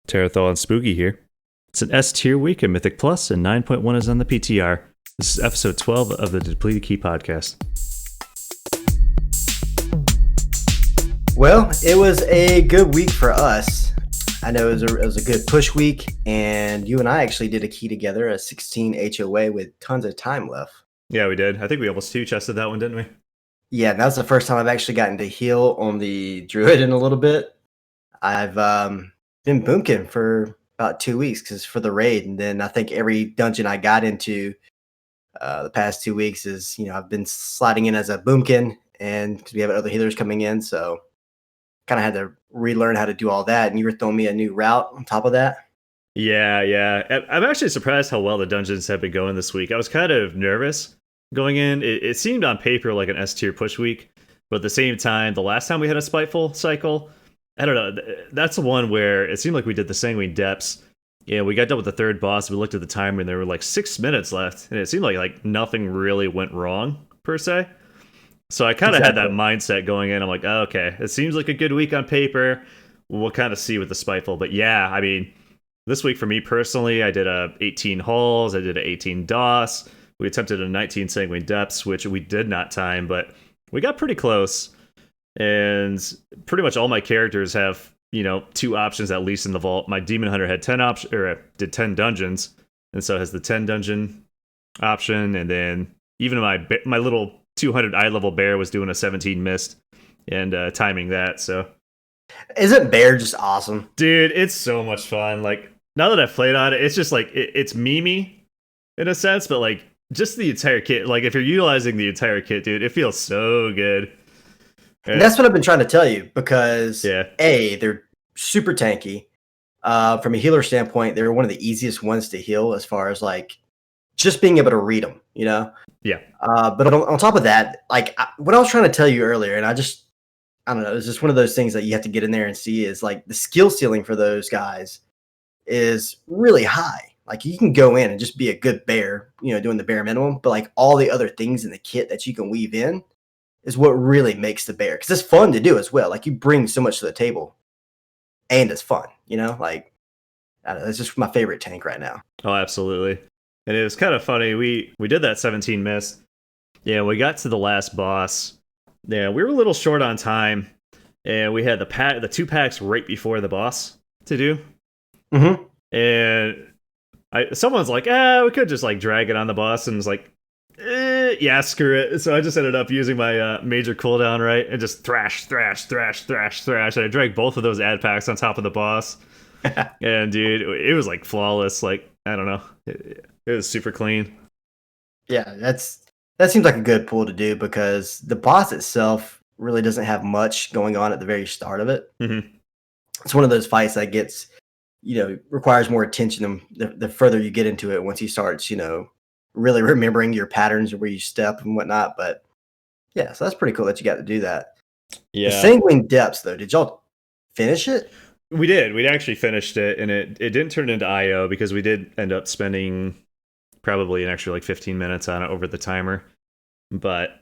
Tarithal and Spoogy here. It's an S tier week in Mythic Plus, and 9.1 is on the PTR. This is episode 12 of the Depleted Key podcast. Well, it was a good week for us. I know it was a good push week, and you and I actually did a key together, a 16 HOA with tons of time left. Yeah, we did. I think we almost two-chested that one, didn't we? Yeah, and that's the first time I've actually gotten to heal on the Druid in a little bit. I've been boomkin for about 2 weeks because for the raid, and then I think every dungeon I got into the past 2 weeks is, I've been sliding in as a boomkin, and because we have other healers coming in, so kind of had to relearn how to do all that. And you were throwing me a new route on top of that. Yeah. I'm actually surprised how well the dungeons have been going this week. I was kind of nervous going in. It seemed on paper like an S tier push week, but at the same time, the last time we had a spiteful cycle, I don't know. That's the one where it seemed like we did the Sanguine Depths. Yeah, we got done with the third boss. We looked at the timer, and there were like 6 minutes left, and it seemed like nothing really went wrong per se. So I kind of had that mindset going in. I'm like, oh, okay, it seems like a good week on paper. We'll kind of see with the spiteful, but yeah, I mean, this week for me personally, I did a 18 hulls, I did a 18 DOS. We attempted a 19 Sanguine Depths, which we did not time, but we got pretty close. And pretty much all my characters have, 2 options at least in the vault. My Demon Hunter had 10 options, or did 10 dungeons, and so it has the 10 dungeon option. And then even my little 200 eye level bear was doing a 17 mist and timing that. So isn't bear just awesome, dude? It's so much fun. Like now that I've played on it, it's just like it's memey in a sense, but like just the entire kit. Like if you're utilizing the entire kit, dude, it feels so good. And that's what I've been trying to tell you, because yeah, they're super tanky. From a healer standpoint, they're one of the easiest ones to heal as far as like just being able to read them, Yeah. But on top of that, like what I was trying to tell you earlier, and I don't know, it's just one of those things that you have to get in there and see is like the skill ceiling for those guys is really high. Like you can go in and just be a good bear, doing the bare minimum, but like all the other things in the kit that you can weave in is what really makes the bear, because it's fun to do as well. Like you bring so much to the table, and it's fun. Like I don't know, it's just my favorite tank right now. Oh, absolutely. And it was kind of funny. We did that 17 mist. Yeah, we got to the last boss. Yeah, we were a little short on time, and we had the 2 packs right before the boss to do. Mm-hmm. And someone's like, we could just like drag it on the boss, and it's like, yeah, screw it. So I just ended up using my major cooldown, right, and just thrash. And I dragged both of those ad packs on top of the boss. And dude, it was like flawless. Like I don't know, it was super clean. Yeah, that seems like a good pull to do, because the boss itself really doesn't have much going on at the very start of it. Mm-hmm. It's one of those fights that gets, requires more attention the further you get into it. Once you start, really remembering your patterns and where you step and whatnot. But yeah, so that's pretty cool that you got to do that. Yeah. The Sanguine Depths, though, did y'all finish it? We did. We'd actually finished it, and it didn't turn into IO because we did end up spending probably an extra like 15 minutes on it over the timer. But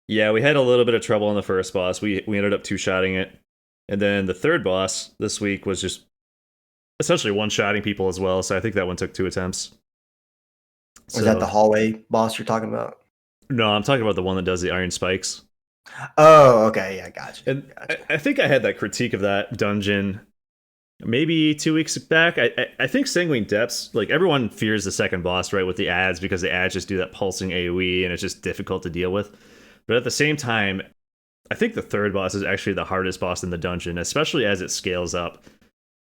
yeah, we had a little bit of trouble on the first boss. We ended up 2-shotting it. And then the third boss this week was just essentially one-shotting people as well. So I think that one took 2 attempts. Was that the hallway boss you're talking about? No, I'm talking about the one that does the iron spikes. Oh, okay. Yeah, gotcha. And I think I had that critique of that dungeon maybe 2 weeks back. I think Sanguine Depths, like everyone fears the second boss, right, with the ads, because the ads just do that pulsing AoE and it's just difficult to deal with. But at the same time, I think the third boss is actually the hardest boss in the dungeon, especially as it scales up,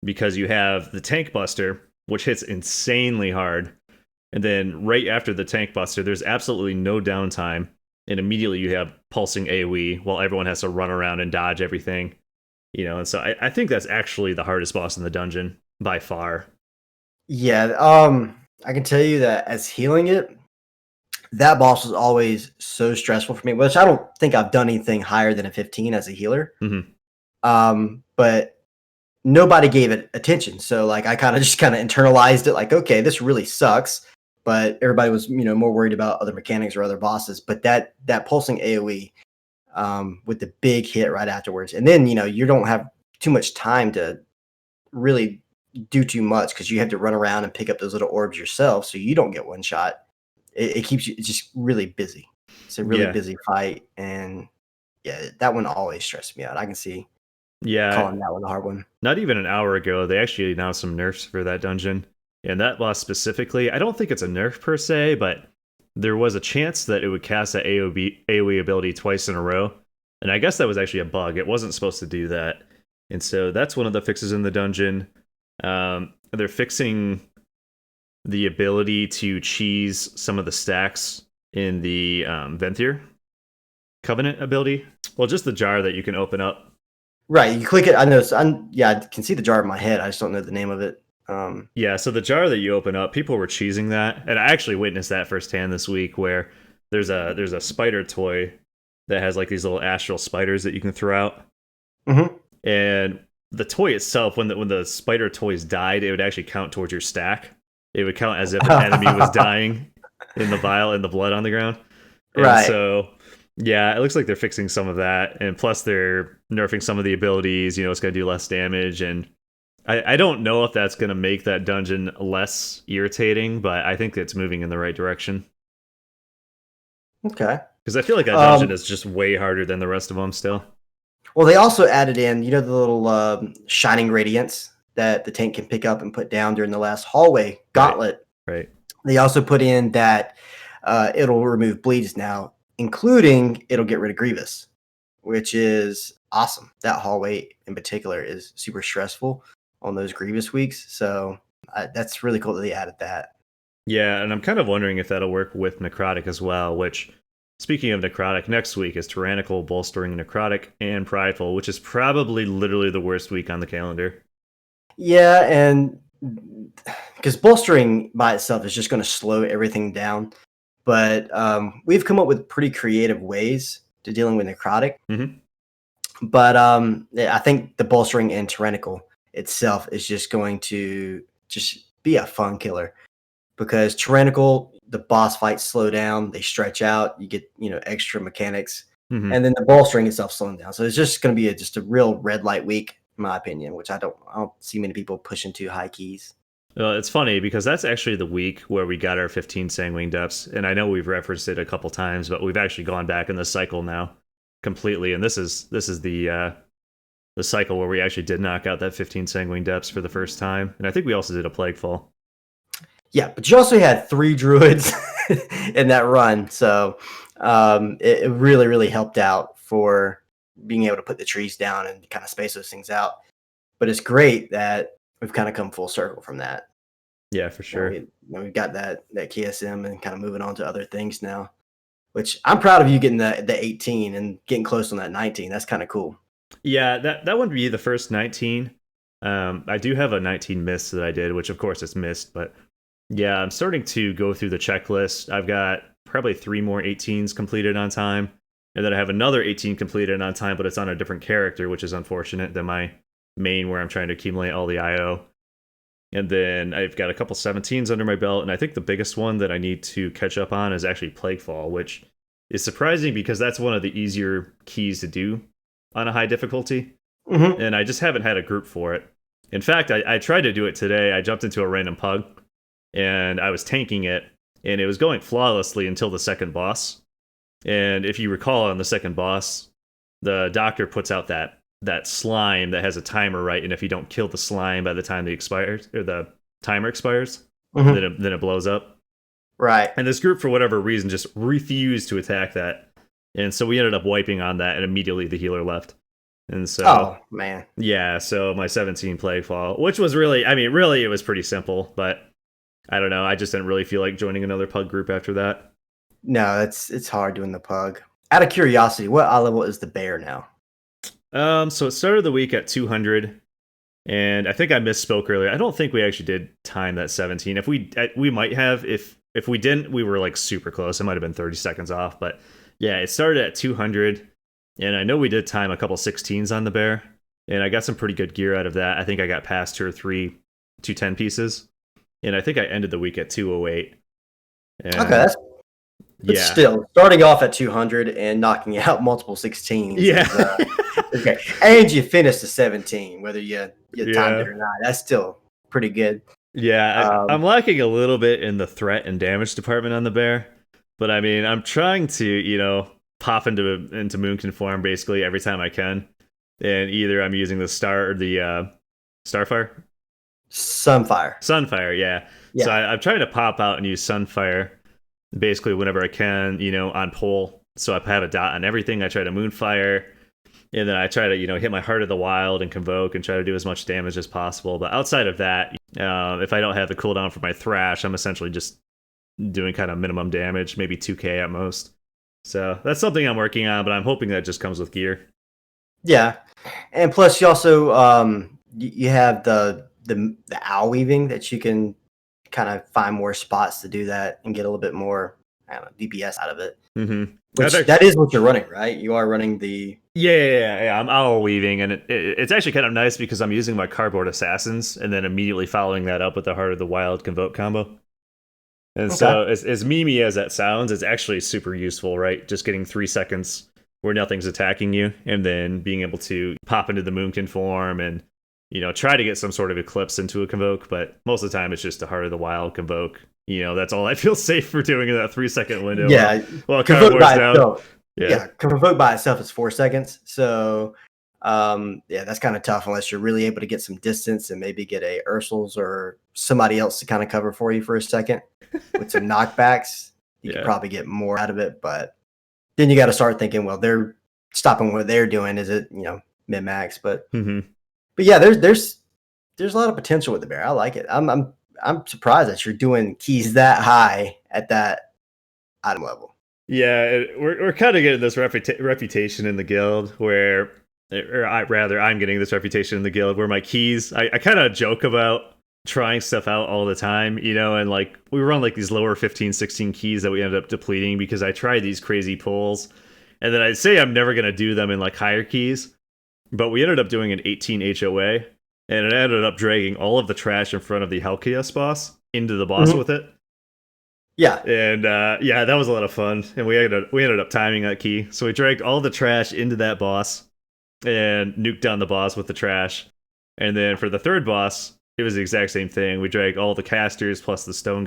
because you have the Tank Buster, which hits insanely hard. And then right after the Tank Buster, there's absolutely no downtime. And immediately you have pulsing AoE while everyone has to run around and dodge everything. And so I think that's actually the hardest boss in the dungeon by far. Yeah, I can tell you that as healing it, that boss was always so stressful for me, which I don't think I've done anything higher than a 15 as a healer. Mm-hmm. But nobody gave it attention. So like I kind of internalized it, like, okay, this really sucks. But everybody was, more worried about other mechanics or other bosses. But that pulsing AoE with the big hit right afterwards, and then you don't have too much time to really do too much because you have to run around and pick up those little orbs yourself, so you don't get one shot. It keeps you just really busy. It's a really Yeah. busy fight, and yeah, that one always stressed me out. I can see Yeah. calling that one a hard one. Not even an hour ago, they actually announced some nerfs for that dungeon. And that boss specifically, I don't think it's a nerf per se, but there was a chance that it would cast that AoE ability twice in a row. And I guess that was actually a bug. It wasn't supposed to do that. And so that's one of the fixes in the dungeon. They're fixing the ability to cheese some of the stacks in the Venthyr Covenant ability. Well, just the jar that you can open up. Right, you click it. I know. I can see the jar in my head. I just don't know the name of it. Yeah, so the jar that you open up, people were cheesing that, and I actually witnessed that firsthand this week. Where there's a spider toy that has like these little astral spiders that you can throw out, and the toy itself, when the spider toys died, it would actually count towards your stack. It would count as if an enemy was dying in the vial and the blood on the ground. And Right. so, yeah, it looks like they're fixing some of that, and plus they're nerfing some of the abilities. You know, it's going to do less damage, and I don't know if that's going to make that dungeon less irritating, but I think it's moving in the right direction. Okay. Because I feel like that dungeon is just way harder than the rest of them still. Well, they also added in, the little shining radiance that the tank can pick up and put down during the last hallway gauntlet. Right. They also put in that it'll remove bleeds now, including it'll get rid of Grievous, which is awesome. That hallway in particular is super stressful on those Grievous weeks. So that's really cool that they added that. Yeah, and I'm kind of wondering if that'll work with Necrotic as well, which, speaking of Necrotic, next week is Tyrannical, Bolstering, Necrotic, and Prideful, which is probably literally the worst week on the calendar. Yeah, and because Bolstering by itself is just going to slow everything down. But we've come up with pretty creative ways to dealing with Necrotic. Mm-hmm. But I think the Bolstering and Tyrannical itself is just going to just be a fun killer. Because Tyrannical, the boss fights slow down, they stretch out, you get extra mechanics, and then the bolstering itself slowing down. So it's just going to be just a real red light week, in my opinion, which I don't see many people pushing too high keys. Well, it's funny because that's actually the week where we got our 15 Sanguine Depths, and I know we've referenced it a couple times, but we've actually gone back in the cycle now completely, and this is the cycle where we actually did knock out that 15 Sanguine Depths for the first time, and I think we also did a Plaguefall. Yeah, but you also had 3 druids in that run, so it really, really helped out for being able to put the trees down and kind of space those things out. But it's great that we've kind of come full circle from that. Yeah, for sure. We've got that KSM and kind of moving on to other things now, which I'm proud of you getting the 18 and getting close on that 19. That's kind of cool. Yeah, that would be the first 19. I do have a 19 mist that I did, which of course it's missed, but yeah, I'm starting to go through the checklist. I've got probably 3 more 18s completed on time, and then I have another 18 completed on time, but it's on a different character, which is unfortunate than my main where I'm trying to accumulate all the IO. And then I've got a couple 17s under my belt, and I think the biggest one that I need to catch up on is actually Plaguefall, which is surprising because that's one of the easier keys to do on a high difficulty, and I just haven't had a group for it. In fact, I tried to do it today. I jumped into a random pug, and I was tanking it, and it was going flawlessly until the second boss. And if you recall, on the second boss, the doctor puts out that slime that has a timer, right? And if you don't kill the slime by the time the timer expires, then it blows up. Right. And this group, for whatever reason, just refused to attack that. And so we ended up wiping on that, and immediately the healer left. And so, oh man, yeah. So my 17 Plaguefall, which was really it was pretty simple, but I don't know. I just didn't really feel like joining another pug group after that. No, it's hard doing the pug. Out of curiosity, what eye level is the bear now? So it started the week at 200, and I think I misspoke earlier. I don't think we actually did time that 17. If we might have. If we didn't, we were like super close. It might have been 30 seconds off, but yeah, it started at 200, and I know we did time a couple 16s on the bear, and I got some pretty good gear out of that. I think I got past 2 or 3 210 pieces, and I think I ended the week at 208. And okay, but still starting off at 200 and knocking out multiple 16s. Yeah. Okay, and you finished the 17, whether you timed it or not. That's still pretty good. Yeah, I'm Um, lacking a little bit in the threat and damage department on the bear, but I mean, I'm trying to, pop into Moonkin form basically every time I can, and either I'm using the star or the Starfire, Sunfire. Sunfire, yeah. So Yeah. I'm trying to pop out and use Sunfire basically whenever I can, on pole. So I have a dot on everything. I try to Moonfire, and then I try to, hit my Heart of the Wild and Convoke and try to do as much damage as possible. But outside of that, if I don't have the cooldown for my Thrash, I'm essentially just doing kind of minimum damage, maybe 2k at most. So that's something I'm working on, but I'm hoping that just comes with gear. Yeah. And plus you also you have the owl weaving that you can kind of find more spots to do that and get a little bit more, I don't know, DPS out of it. Mm-hmm. Which that is what you're running, right? You are running the Yeah. I'm owl weaving, and it's actually kind of nice because I'm using my cardboard assassins and then immediately following that up with the Heart of the Wild Convoke combo. And okay. so, as memey as that sounds, it's actually super useful, right? Just getting 3 seconds where nothing's attacking you, and then being able to pop into the Moonkin form and try to get some sort of eclipse into a Convoke. But most of the time, it's just a Heart of the Wild Convoke. That's all I feel safe for doing in that 3 second window. Yeah. Well, Convoke by down. itself. Yeah. Convoke by itself is 4 seconds. So yeah, that's kind of tough unless you're really able to get some distance and maybe get a Ursul's or somebody else to kind of cover for you for a second with some knockbacks. You could probably get more out of it, but then you got to start thinking, well, they're stopping what they're doing. Is it mid max? But yeah, there's a lot of potential with the bear. I like it. I'm surprised that you're doing keys that high at that item level. Yeah, we're kind of getting this reputation in the guild where, I'm getting this reputation in the guild where my keys, I kind of joke about trying stuff out all the time, and like we run like these lower 15, 16 keys that we ended up depleting because I tried these crazy pulls, and then I say I'm never going to do them in like higher keys, but we ended up doing an 18 HOA, and it ended up dragging all of the trash in front of the Helkias boss into the boss with it. Yeah. And yeah, that was a lot of fun. And we ended up timing that key. So we dragged all the trash into that boss and nuked down the boss with the trash. And then for the third boss, it was the exact same thing. We dragged all the casters plus the stone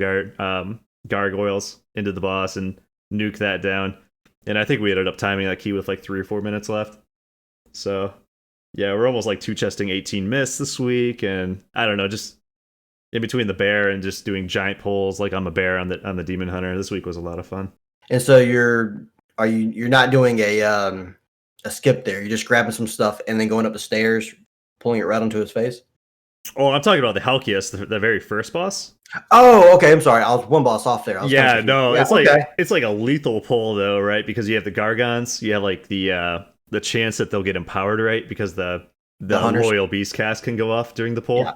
gargoyles into the boss and nuked that down. And I think we ended up timing that key with like 3 or 4 minutes left. So yeah, we're almost like 2-chesting 18 miss this week. And I don't know, just in between the bear and just doing giant pulls like I'm a bear on the demon hunter. This week was a lot of fun. And so you're not doing a skip there. You're just grabbing some stuff and then going up the stairs, pulling it right onto his face. Oh, I'm talking about the Helkias, the very first boss. Oh, okay. I'm sorry. I was one boss off there. Yeah, no, it's like a lethal pull though, right? Because you have the Gargons, you have like the chance that they'll get empowered, right? Because the Royal Beast cast can go off during the pull. Yeah.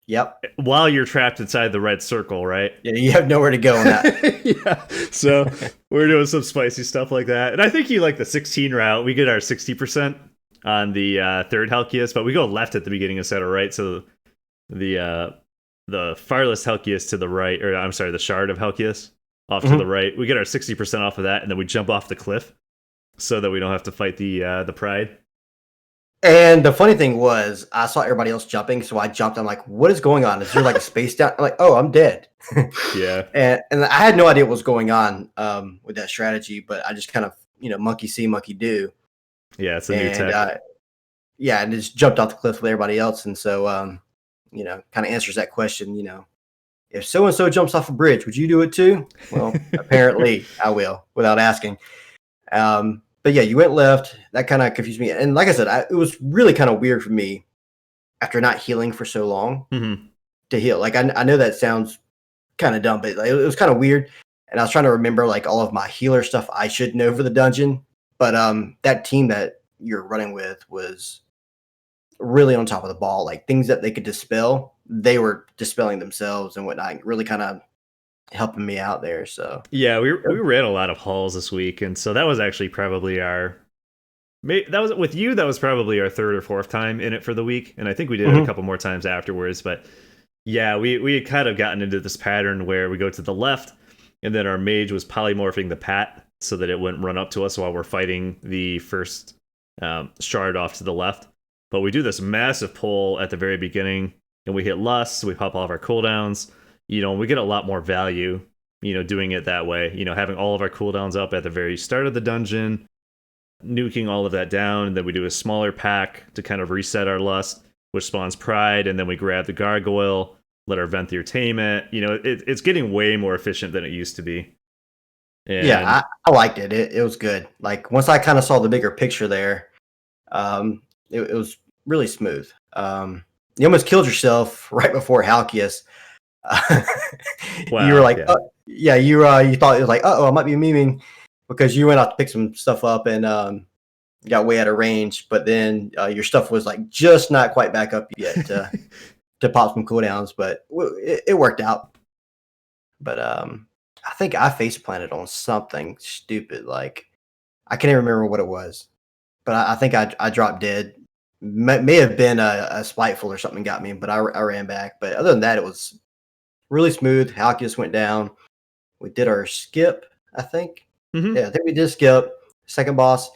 Yep. While you're trapped inside the red circle, right? Yeah, you have nowhere to go on that. Yeah. So we're doing some spicy stuff like that. And I think you like the 16 route. We get our 60% on the third Helkias, but we go left at the beginning instead of right. So the Fireless Helkias to the right, or I'm sorry, the Shard of Helkias off to the right. We get our 60% off of that, and then we jump off the cliff so that we don't have to fight the Pride. And the funny thing was, I saw everybody else jumping, so I jumped. I'm like, "What is going on? Is there like a space down?" I'm like, "Oh, I'm dead." Yeah. And I had no idea what was going on with that strategy, but I just kind of monkey see, monkey do. Yeah, it's a new tech. Yeah, and just jumped off the cliff with everybody else, and so kind of answers that question. If so and so jumps off a bridge, would you do it too? Well, apparently I will, without asking. But yeah, you went left. That kind of confused me. And like I said, it was really kind of weird for me after not healing for so long to heal. Like I know that sounds kind of dumb, but it was kind of weird. And I was trying to remember like all of my healer stuff I should know for the dungeon. But that team that you're running with was really on top of the ball. Like things that they could dispel, they were dispelling themselves and whatnot. Really kind of helping me out there. So yeah, we ran a lot of hauls this week, and so that was actually probably that was with you. That was probably our third or fourth time in it for the week, and I think we did it a couple more times afterwards. But yeah, we had kind of gotten into this pattern where we go to the left, and then our mage was polymorphing the pat so that it wouldn't run up to us while we're fighting the first shard off to the left. But we do this massive pull at the very beginning and we hit lusts, we pop all of our cooldowns. We get a lot more value, doing it that way. Having all of our cooldowns up at the very start of the dungeon, nuking all of that down, and then we do a smaller pack to kind of reset our lust, which spawns pride, and then we grab the gargoyle, let our Venthyr tame it. It's getting way more efficient than it used to be. And Yeah, I liked it. It was good. Like once I kind of saw the bigger picture there, it was really smooth. You almost killed yourself right before Halkias. You were wow, like, yeah. yeah, you thought it was like, oh, I might be memeing because you went out to pick some stuff up and got way out of range, but then your stuff was like just not quite back up yet to pop some cooldowns, but it worked out. But I think I face planted on something stupid. Like I can't even remember what it was, but I think I dropped dead. May have been a spiteful or something got me, but I ran back. But other than that, it was really smooth. Halkias went down. We did our skip, I think. Mm-hmm. Yeah, I think we did skip. Second boss.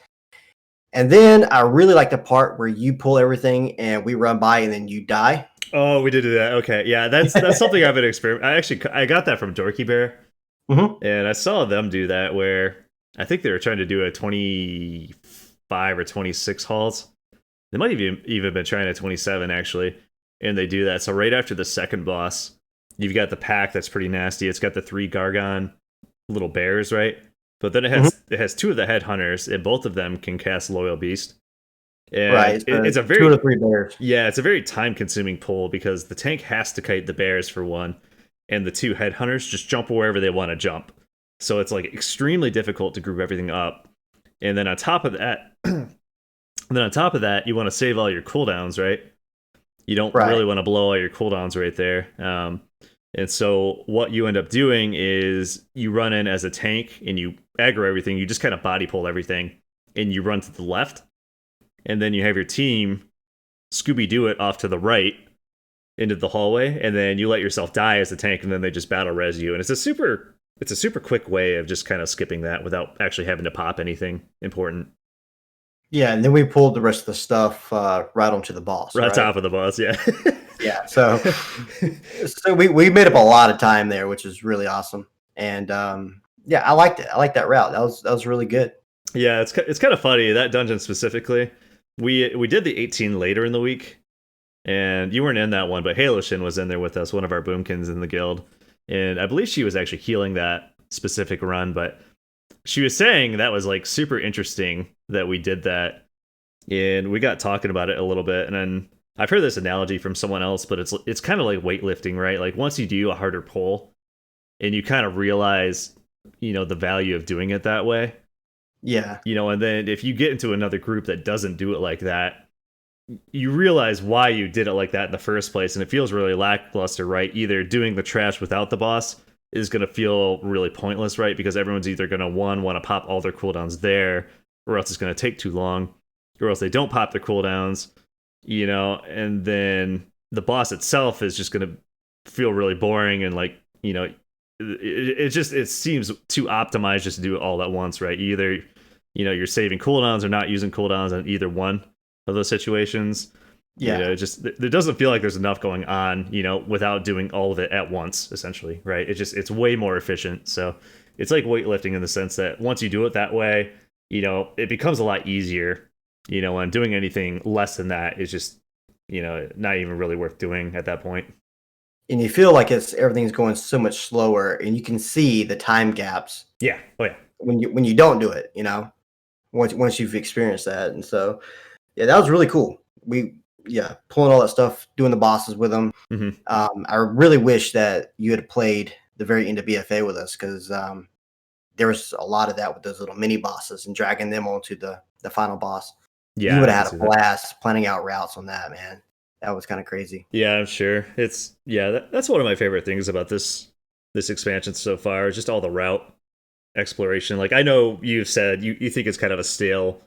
And then I really like the part where you pull everything and we run by and then you die. Oh, we did do that. Okay, yeah, that's something I've been experimenting. I got that from Dorky Bear, Mm-hmm. and I saw them do that where I think they were trying to do a 25 or 26 hauls. They might even been trying a 27 actually, and they do that. So right after the second boss, you've got the pack that's pretty nasty. It's got the 3 Gargon little bears, right? But then it has 2 of the headhunters, and both of them can cast Loyal Beast. And Right. it's a two very or three bears. yeah, it's a very time consuming pull because the tank has to kite the bears for one, and the 2 headhunters just jump wherever they want to jump. So it's like extremely difficult to group everything up. And then on top of that, you want to save all your cooldowns, right? You don't Right. really want to blow all your cooldowns right there. And so what you end up doing is you run in as a tank and you aggro everything. You just kind of body pull everything and you run to the left. And then you have your team Scooby-Doo it off to the right into the hallway. And then you let yourself die as a tank and then they just battle res you. And it's a super quick way of just kind of skipping that without actually having to pop anything important. Yeah, and then we pulled the rest of the stuff right onto the boss. Right on Right. top of the boss, yeah. Yeah. So we made up a lot of time there, which is really awesome. And yeah, I liked it. I liked that route. That was really good. Yeah, it's kind of funny that dungeon specifically. We did the 18 later in the week, and you weren't in that one, but Haloshin was in there with us, one of our boomkins in the guild, and I believe she was actually healing that specific run. But she was saying that was like super interesting that we did that, and we got talking about it a little bit, and then I've heard this analogy from someone else, but it's kind of like weightlifting, right? Like once you do a harder pull, and you kind of realize, the value of doing it that way. Yeah. And then if you get into another group that doesn't do it like that, you realize why you did it like that in the first place, and it feels really lackluster, right? Either doing the trash without the boss is going to feel really pointless, right? Because everyone's either going to want to pop all their cooldowns there, or else it's going to take too long, or else they don't pop their cooldowns, and then the boss itself is just going to feel really boring and like, it seems too optimized just to do it all at once, right? Either you're saving cooldowns or not using cooldowns in either one of those situations. Yeah. There doesn't feel like there's enough going on, without doing all of it at once, essentially, right? It's way more efficient. So it's like weightlifting in the sense that once you do it that way, it becomes a lot easier, and doing anything less than that is just, not even really worth doing at that point. And you feel like everything's going so much slower, and you can see the time gaps. Yeah. Oh yeah. When you don't do it, once you've experienced that, and so yeah, that was really cool. Pulling all that stuff, doing the bosses with them. Mm-hmm. I really wish that you had played the very end of BFA with us because there was a lot of that with those little mini bosses and dragging them onto the final boss. Yeah, you would have had a blast planning out routes on that, man. That was kind of crazy. Yeah, I'm sure. That's one of my favorite things about this expansion so far, is just all the route exploration. Like I know you've said you think it's kind of a stale,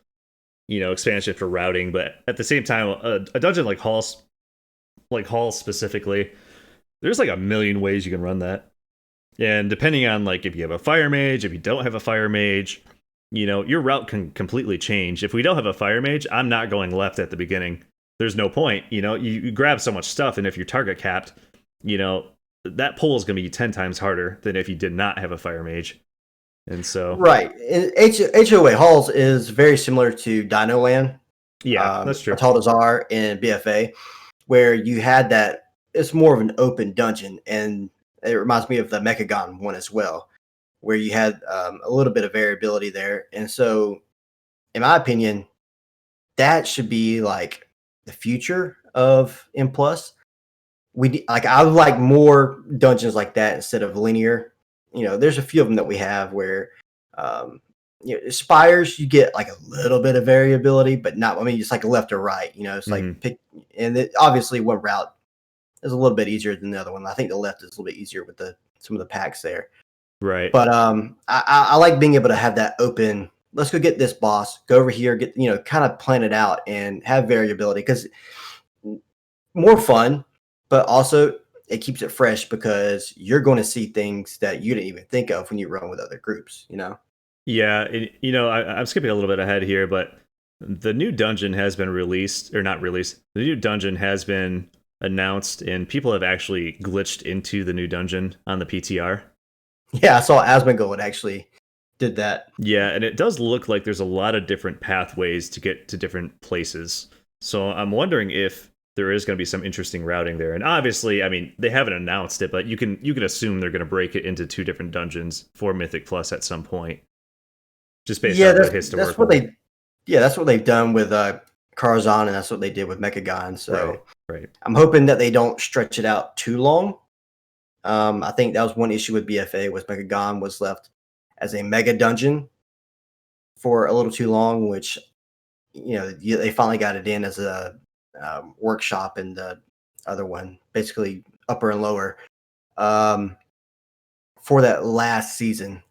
expansion for routing, but at the same time, a dungeon like Halls specifically, there's like a million ways you can run that. And depending on like if you have a fire mage, if you don't have a fire mage, your route can completely change. If we don't have a fire mage, I'm not going left at the beginning. there's no point. You grab so much stuff, and if you're target capped, you know that pull is going to be 10 times harder than if you did not have a fire mage. And so, Right. And HOA Halls is very similar to Dino Land, yeah, that's true. Tarithal in BFA, where you had that. It's more of an open dungeon, and it reminds me of the Mechagon one as well, where you had a little bit of variability there. And so, in my opinion, that should be like the future of M Plus. I would like more dungeons like that instead of linear. There's a few of them that we have where spires you get like a little bit of variability, but not. I mean, it's like a left or right. It's like Mhm. pick, and obviously one route is a little bit easier than the other one. I think the left is a little bit easier with some of the packs there. Right. But I like being able to have that open. Let's go get this boss. Go over here. Get kind of plan it out and have variability because more fun, but also it keeps it fresh because you're going to see things that you didn't even think of when you run with other groups. Yeah, I'm skipping a little bit ahead here, but the new dungeon has been released, or not released. The new dungeon has been announced, and people have actually glitched into the new dungeon on the PTR. Yeah, I saw Asmongold actually did that. Yeah, and it does look like there's a lot of different pathways to get to different places. So I'm wondering if there is going to be some interesting routing there. And obviously, I mean, they haven't announced it, but you can assume they're going to break it into two different dungeons for Mythic Plus at some point, just based Yeah, off the that's what historical. they've done with Karazhan, and that's what they did with Mechagon. Right, So right. I'm hoping that they don't stretch it out too long. I think that was one issue with BFA was Mechagon was left as a mega dungeon for a little too long, which they finally got it in as a workshop, and the other one basically upper and lower um, for that last season,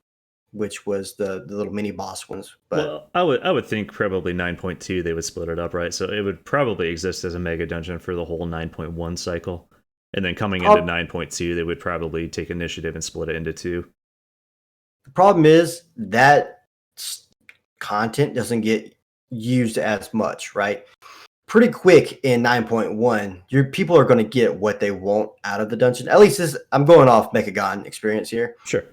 which was the little mini boss ones. But Well, I would think probably 9.2 they would split it up, right? So it would probably exist as a mega dungeon for the whole 9.1 cycle. And then coming into prob- 9.2, they would probably take initiative and split it into two. the problem is that content doesn't get used as much, right? Pretty quick in 9.1, your people are going to get what they want out of the dungeon. At least I'm going off Mechagon experience here. Sure.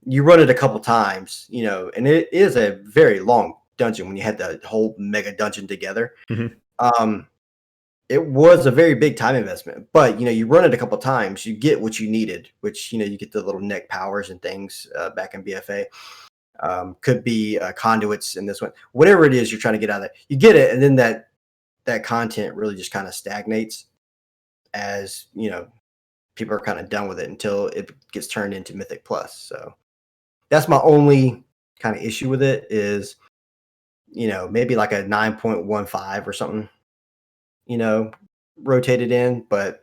You run it a couple times, and it is a very long dungeon when you had the whole mega dungeon together. Hmm. Um, it was a very big time investment, but you run it a couple times, you get what you needed, which you get the little neck powers and things back in BFA. Could be conduits in this one, whatever it is you're trying to get out of it, you get it, and then that content really just kind of stagnates as people are kind of done with it until it gets turned into Mythic Plus. So that's my only kind of issue with it is, maybe like a 9.15 or something, rotated in. But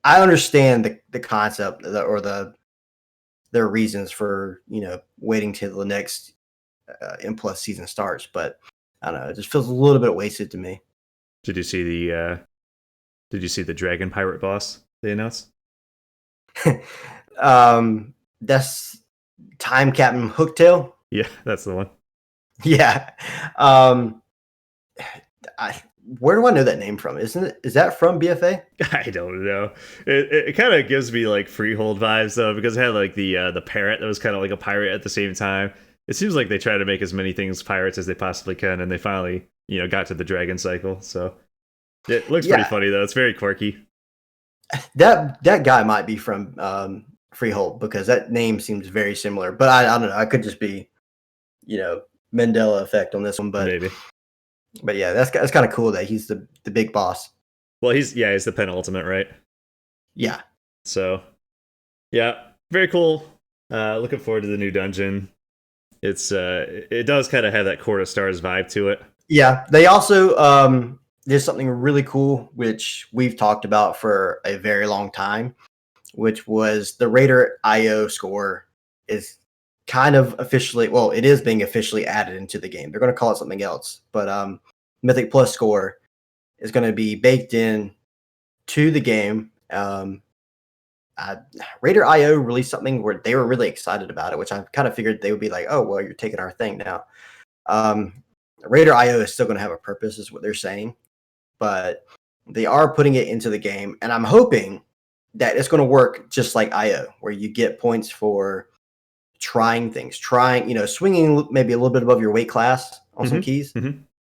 I understand the concept or their reasons for, waiting till the next M Plus season starts. But I don't know, it just feels a little bit wasted to me. Did you see the Dragon Pirate boss they announced? That's Time Captain Hooktail. Yeah, that's the one. Yeah. Um, I where do I know that name from? Is that from BFA? I don't know. It kind of gives me like Freehold vibes though, because it had like the parrot that was kind of like a pirate at the same time. It seems like they try to make as many things pirates as they possibly can, and they finally got to the dragon cycle. So it looks pretty Yeah, funny though. It's very quirky. that guy might be from Freehold because that name seems very similar. But I don't know. I could just be you know Mandela effect on this one. But Maybe. but yeah, that's kind of cool that he's the big boss. Well, he's the penultimate, right? Yeah, So yeah, very cool. Looking forward to the new dungeon. It does kind of have that Court of Stars vibe to it. yeah. They also did something really cool, which we've talked about for a very long time, which was the Raider IO score is kind of officially, well, it is being officially added into the game. They're going to call it something else, but Mythic Plus score is going to be baked in to the game. Raider IO released something where they were really excited about it, which I kind of figured they would be like, oh, well, you're taking our thing now. Um, Raider IO is still going to have a purpose, is what they're saying, but They are putting it into the game, and I'm hoping that it's going to work just like IO, where you get points for trying things, swinging maybe a little bit above your weight class on some keys,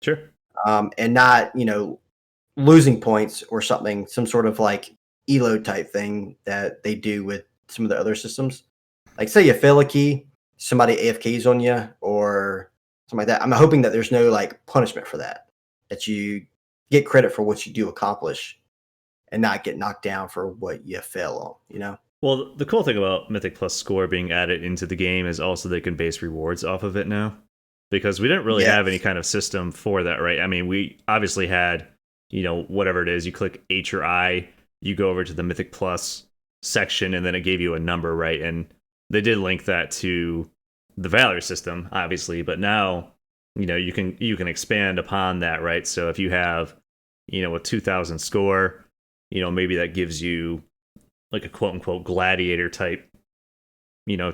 Sure. and not, losing points or something, some sort of like elo type thing that they do with some of the other systems. Like say you fail a key, somebody AFKs on you or something like that. I'm hoping that there's no like punishment for that, that you get credit for what you do accomplish and not get knocked down for what you fail on. Well, the cool thing about Mythic Plus score being added into the game is also they can base rewards off of it now. Because we didn't really have any Yes. kind of system for that, right? I mean, we obviously had, whatever it is, you click H or I, you go over to the Mythic Plus section, and then it gave you a number, right? And they did link that to the Valor system, obviously, but now, you can expand upon that, right? So if you have, a 2,000 score, maybe that gives you like a quote unquote gladiator type,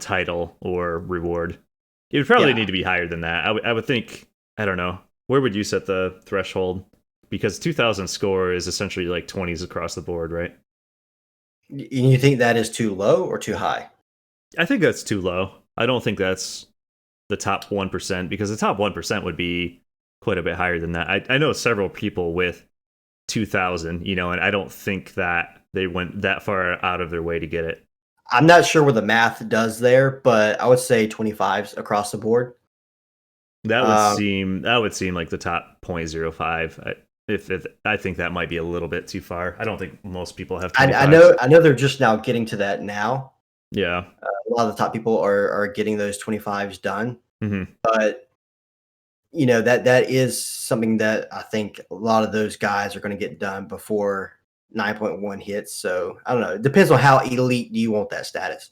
title or reward. It would probably Yeah. need to be higher than that. I would think, I don't know. Where would you set the threshold? Because 2,000 score is essentially like 20s across the board, right? You think that is too low or too high? I think that's too low. I don't think that's the top 1%, because the top 1% would be quite a bit higher than that. I know several people with 2,000, and I don't think that they went that far out of their way to get it. I'm not sure what the math does there, but I would say 25s across the board. That would seem like the top 0.05. If I think that might be a little bit too far. I don't think most people have I 25s. know they're just now getting to that now. Yeah. A lot of the top people are getting those 25s done, hmm but that is something that I think a lot of those guys are going to get done before 9.1 hits. So I don't know. It depends on how elite do you want that status.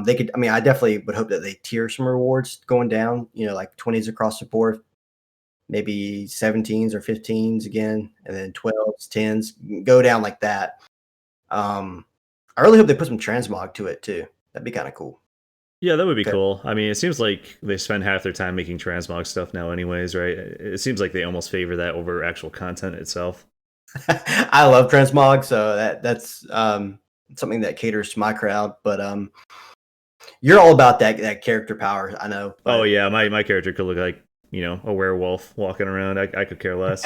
They could. I mean, I definitely would hope that they tier some rewards going down. Like 20s across the board, maybe 17s or 15s again, and then 12s, 10s, go down like that. I really hope they put some transmog to it too. That'd be kind of cool. Yeah, that would be 'Cause cool. I mean, it seems like they spend half their time making transmog stuff now, anyways, right? It seems like they almost favor that over actual content itself. I love transmog, so that's something that caters to my crowd. But you're all about that character power, I know. Oh But yeah, my character could look like a werewolf walking around. I could care less.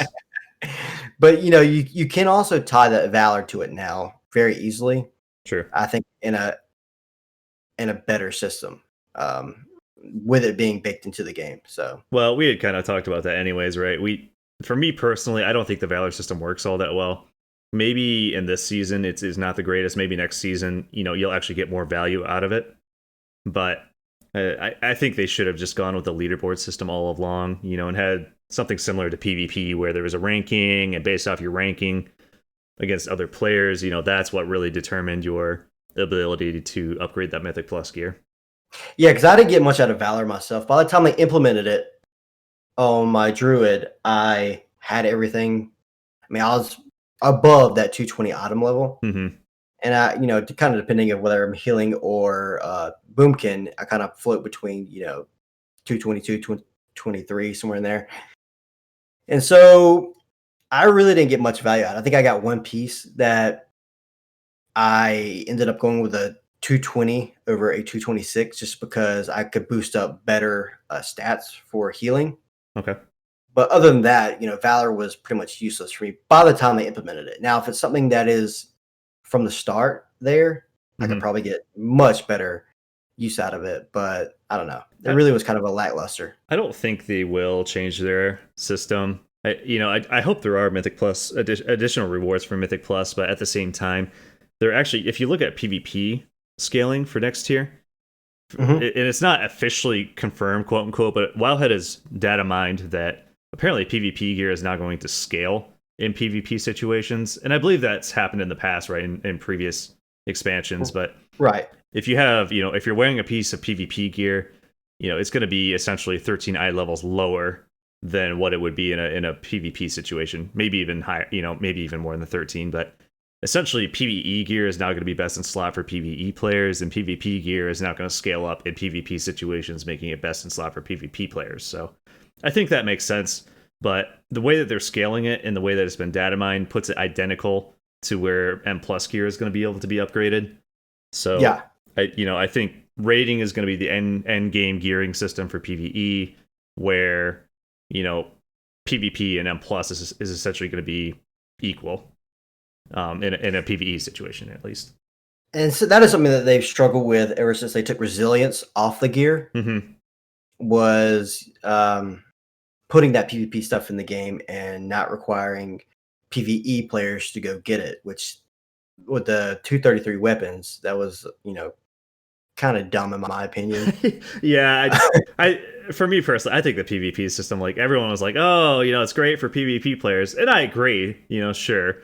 but you can also tie that valor to it now very easily. Sure. I think in a better system, with it being baked into the game. So Well, we had kind of talked about that anyways, right? For me personally, I don't think the Valor system works all that well. Maybe in this season it's is not the greatest. Maybe next season, you'll actually get more value out of it. But I think they should have just gone with the leaderboard system all along, and had something similar to PvP where there was a ranking, and based off your ranking against other players, that's what really determined your ability to upgrade that Mythic Plus gear. yeah, because I didn't get much out of valor myself. By the time they implemented it on my druid, I had everything. I mean, I was above that 220 item level. hmm And I, kind of depending on whether I'm healing or boomkin, I kind of float between, 222, 223, somewhere in there. And so I really didn't get much value out. I think I got one piece that I ended up going with a 220 over a 226 just because I could boost up better stats for healing. Okay. But other than that, Valor was pretty much useless for me by the time they implemented it. Now, if it's something that is from the start there, I could hmm probably get much better use out of it. But I don't know. It really was kind of a lackluster. I don't think they will change their system. I hope there are Mythic Plus additional rewards for Mythic Plus, but at the same time, they're actually, if you look at PvP scaling for next tier, Mhm. and it's not officially confirmed, quote unquote, but Wildhead has data mined that apparently PvP gear is not going to scale in PvP situations, and I believe that's happened in the past, right, in previous expansions. But Right. if you have, if you're wearing a piece of PvP gear, it's going to be essentially 13 eye levels lower than what it would be in a PvP situation. Maybe even higher, maybe even more than the 13. But essentially, PvE gear is now going to be best in slot for PvE players, and PvP gear is now going to scale up in PvP situations, making it best in slot for PvP players. So I think that makes sense. but the way that they're scaling it and the way that it's been data mined puts it identical to where M plus gear is going to be able to be upgraded. So Yeah. I think rating is going to be the end game gearing system for PvE, where PvP and M plus is essentially going to be equal, in a PvE situation at least. And so that is something that they've struggled with ever since they took resilience off the gear, Mm-hmm. was putting that PvP stuff in the game and not requiring PvE players to go get it, which with the 233 weapons, that was, kind of dumb in my opinion. Yeah, I for me personally, I think the PvP system, like everyone was like, oh, it's great for PvP players, and I agree, sure,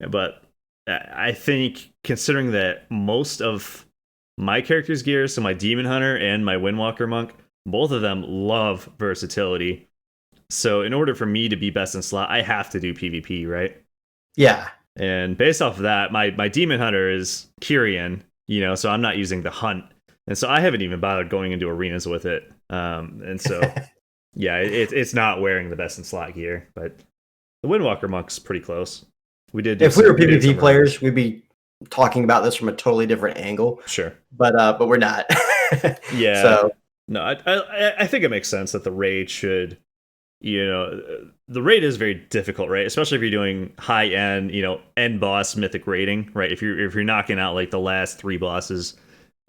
but I think considering that most of my character's gear, so my Demon Hunter and my Windwalker Monk, both of them love versatility. So in order for me to be best in slot, I have to do PvP, right? Yeah. And based off of that, my Demon Hunter is Kyrian, so I'm not using the Hunt. And so I haven't even bothered going into arenas with it. And so, yeah, it's not wearing the best in slot gear, but the Windwalker Monk's pretty close. We did. If we were PvP players, we'd be talking about this from a totally different angle. Sure. But we're not. Yeah. So no, I think it makes sense that the raid should, the raid is very difficult, right? Especially if you're doing high end, end boss mythic raiding, right? If you're knocking out like the last 3 bosses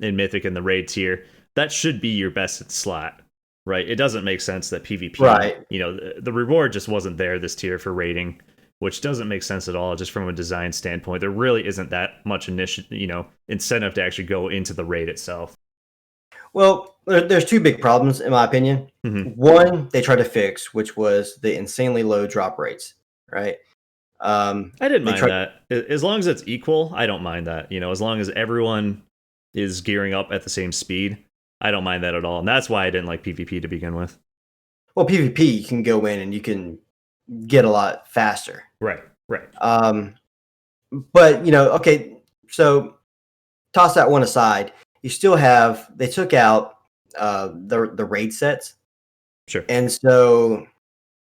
in mythic in the raid tier, that should be your best slot, right? It doesn't make sense that PvP, right. The reward just wasn't there this tier for raiding, which doesn't make sense at all. Just from a design standpoint, there really isn't that much incentive to actually go into the raid itself. Well, there's 2 big problems in my opinion. Mm-hmm. One, they tried to fix, which was the insanely low drop rates, right? I didn't mind that. As long as it's equal, I don't mind that. As long as everyone is gearing up at the same speed, I don't mind that at all. And that's why I didn't like PvP to begin with. Well, PvP, you can go in and you can get a lot faster. Right. But, okay, so toss that one aside. You still have, they took out the raid sets. Sure. And so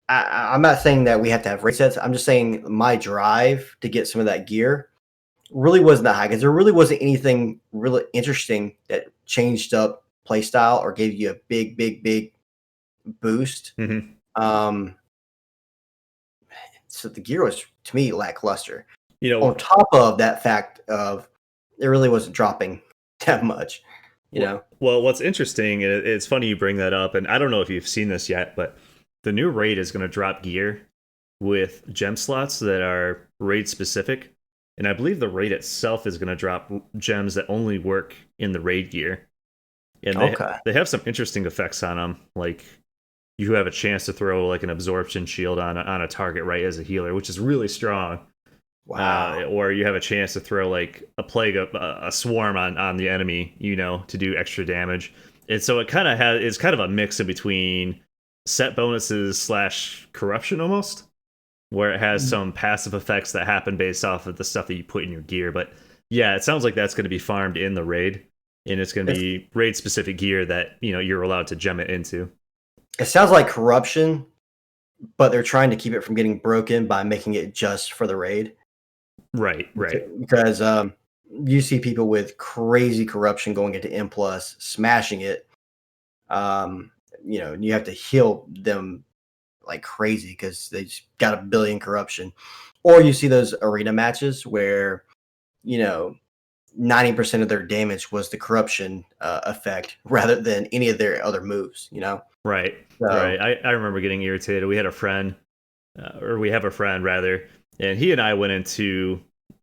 I'm not saying that we have to have raid sets. I'm just saying my drive to get some of that gear really wasn't that high because there really wasn't anything really interesting that changed up playstyle or gave you a big boost. Mm-hmm. So the gear was, to me, lackluster. On top of that fact of it really wasn't dropping that much. Well, what's interesting, it's funny you bring that up, and I don't know if you've seen this yet, but the new raid is going to drop gear with gem slots that are raid specific. And I believe the raid itself is going to drop gems that only work in the raid gear. And they have some interesting effects on them. Like, you have a chance to throw like an absorption shield on a target, right, as a healer, which is really strong. Wow. Or you have a chance to throw like a plague, a swarm on the enemy, to do extra damage. And so it's kind of a mix in between set bonuses / corruption almost, where it has some passive effects that happen based off of the stuff that you put in your gear. But yeah, it sounds like that's going to be farmed in the raid, and it's going to be raid specific gear that you're allowed to gem it into. It sounds like corruption, but they're trying to keep it from getting broken by making it just for the raid. Right. Because you see people with crazy corruption going into M+, smashing it. You have to heal them like crazy because they just got 1 billion corruption. Or you see those arena matches where 90% of their damage was the corruption effect rather than any of their other moves. Right. I remember getting irritated. We had a friend, or we have a friend rather, and he and I went into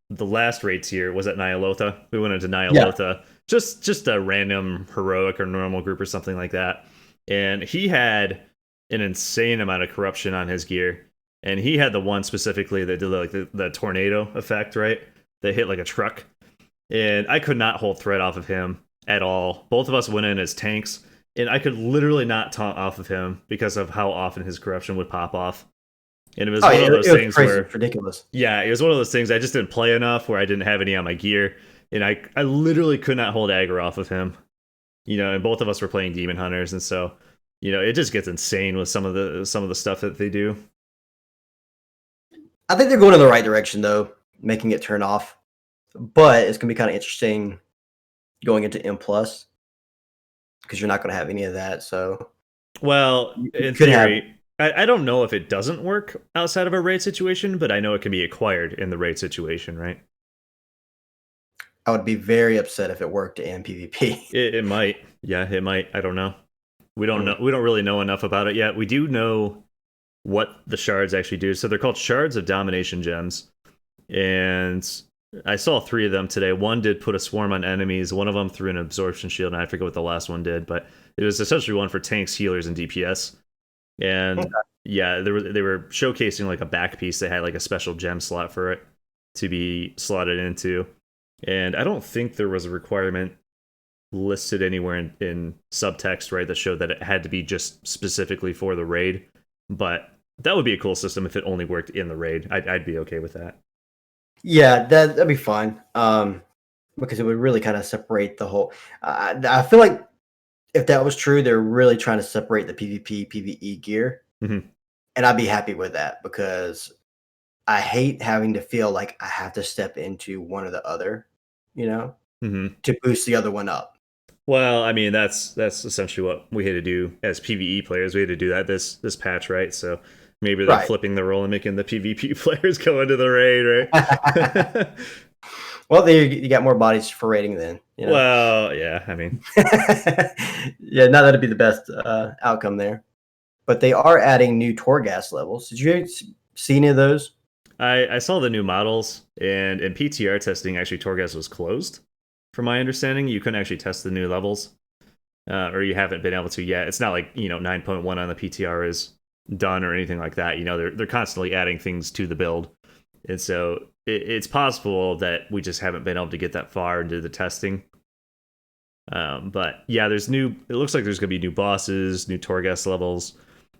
the last raid tier. Was at Nyalotha. We went into Nyalotha, just a random heroic or normal group or something like that. And he had an insane amount of corruption on his gear, and he had the one specifically that did like the tornado effect, right? That hit like a truck, and I could not hold threat off of him at all. Both of us went in as tanks, and I could literally not taunt off of him because of how often his corruption would pop off. And it was one of those things where ridiculous. Yeah, it was one of those things I just didn't play enough where I didn't have any on my gear, and I literally could not hold aggro off of him. And both of us were playing demon hunters, and so it just gets insane with some of the stuff that they do. I think they're going in the right direction though, making it turn off. But it's gonna be kind of interesting going into M plus because you're not gonna have any of that. So Well, you in could have. theory, I don't know if it doesn't work outside of a raid situation, but I know it can be acquired in the raid situation, right? I would be very upset if it worked in PvP. It might. Yeah, it might. I don't know. We don't Hmm. know. We don't really know enough about it yet. We do know what the shards actually do. So they're called shards of domination gems, and I saw 3 of them today. One did put a swarm on enemies. One of them threw an absorption shield, and I forget what the last one did, but it was essentially one for tanks, healers, and DPS. And yeah, they were showcasing like a back piece. They had like a special gem slot for it to be slotted into, and I don't think there was a requirement listed anywhere in subtext, right, that showed that it had to be just specifically for the raid. But that would be a cool system if it only worked in the raid. I'd be okay with that. Yeah, that'd be fine. Because it would really kind of separate the whole. I feel like if that was true, they're really trying to separate the PvP PvE gear, Mm-hmm. and I'd be happy with that because I hate having to feel like I have to step into one or the other, you know, Mm-hmm. to boost the other one up. Well, I mean that's essentially what we had to do as PVE players. We had to do that this patch, right? So maybe they're Right. flipping the role and making the PvP players go into the raid, right? Well, there you got more bodies for rating then, you know. Well, yeah, I mean, Yeah, not that'd be the best outcome there. But they are adding new Torghast levels. Did you see any of those? I saw the new models, and in PTR testing, actually, Torghast was closed. From my understanding, you couldn't actually test the new levels, or you haven't been able to yet. It's not like 9.1 on the PTR is done or anything like that. They're constantly adding things to the build, and so it's possible that we just haven't been able to get that far into the testing. But yeah, there's new. It looks like there's gonna be new bosses, new Torghast levels.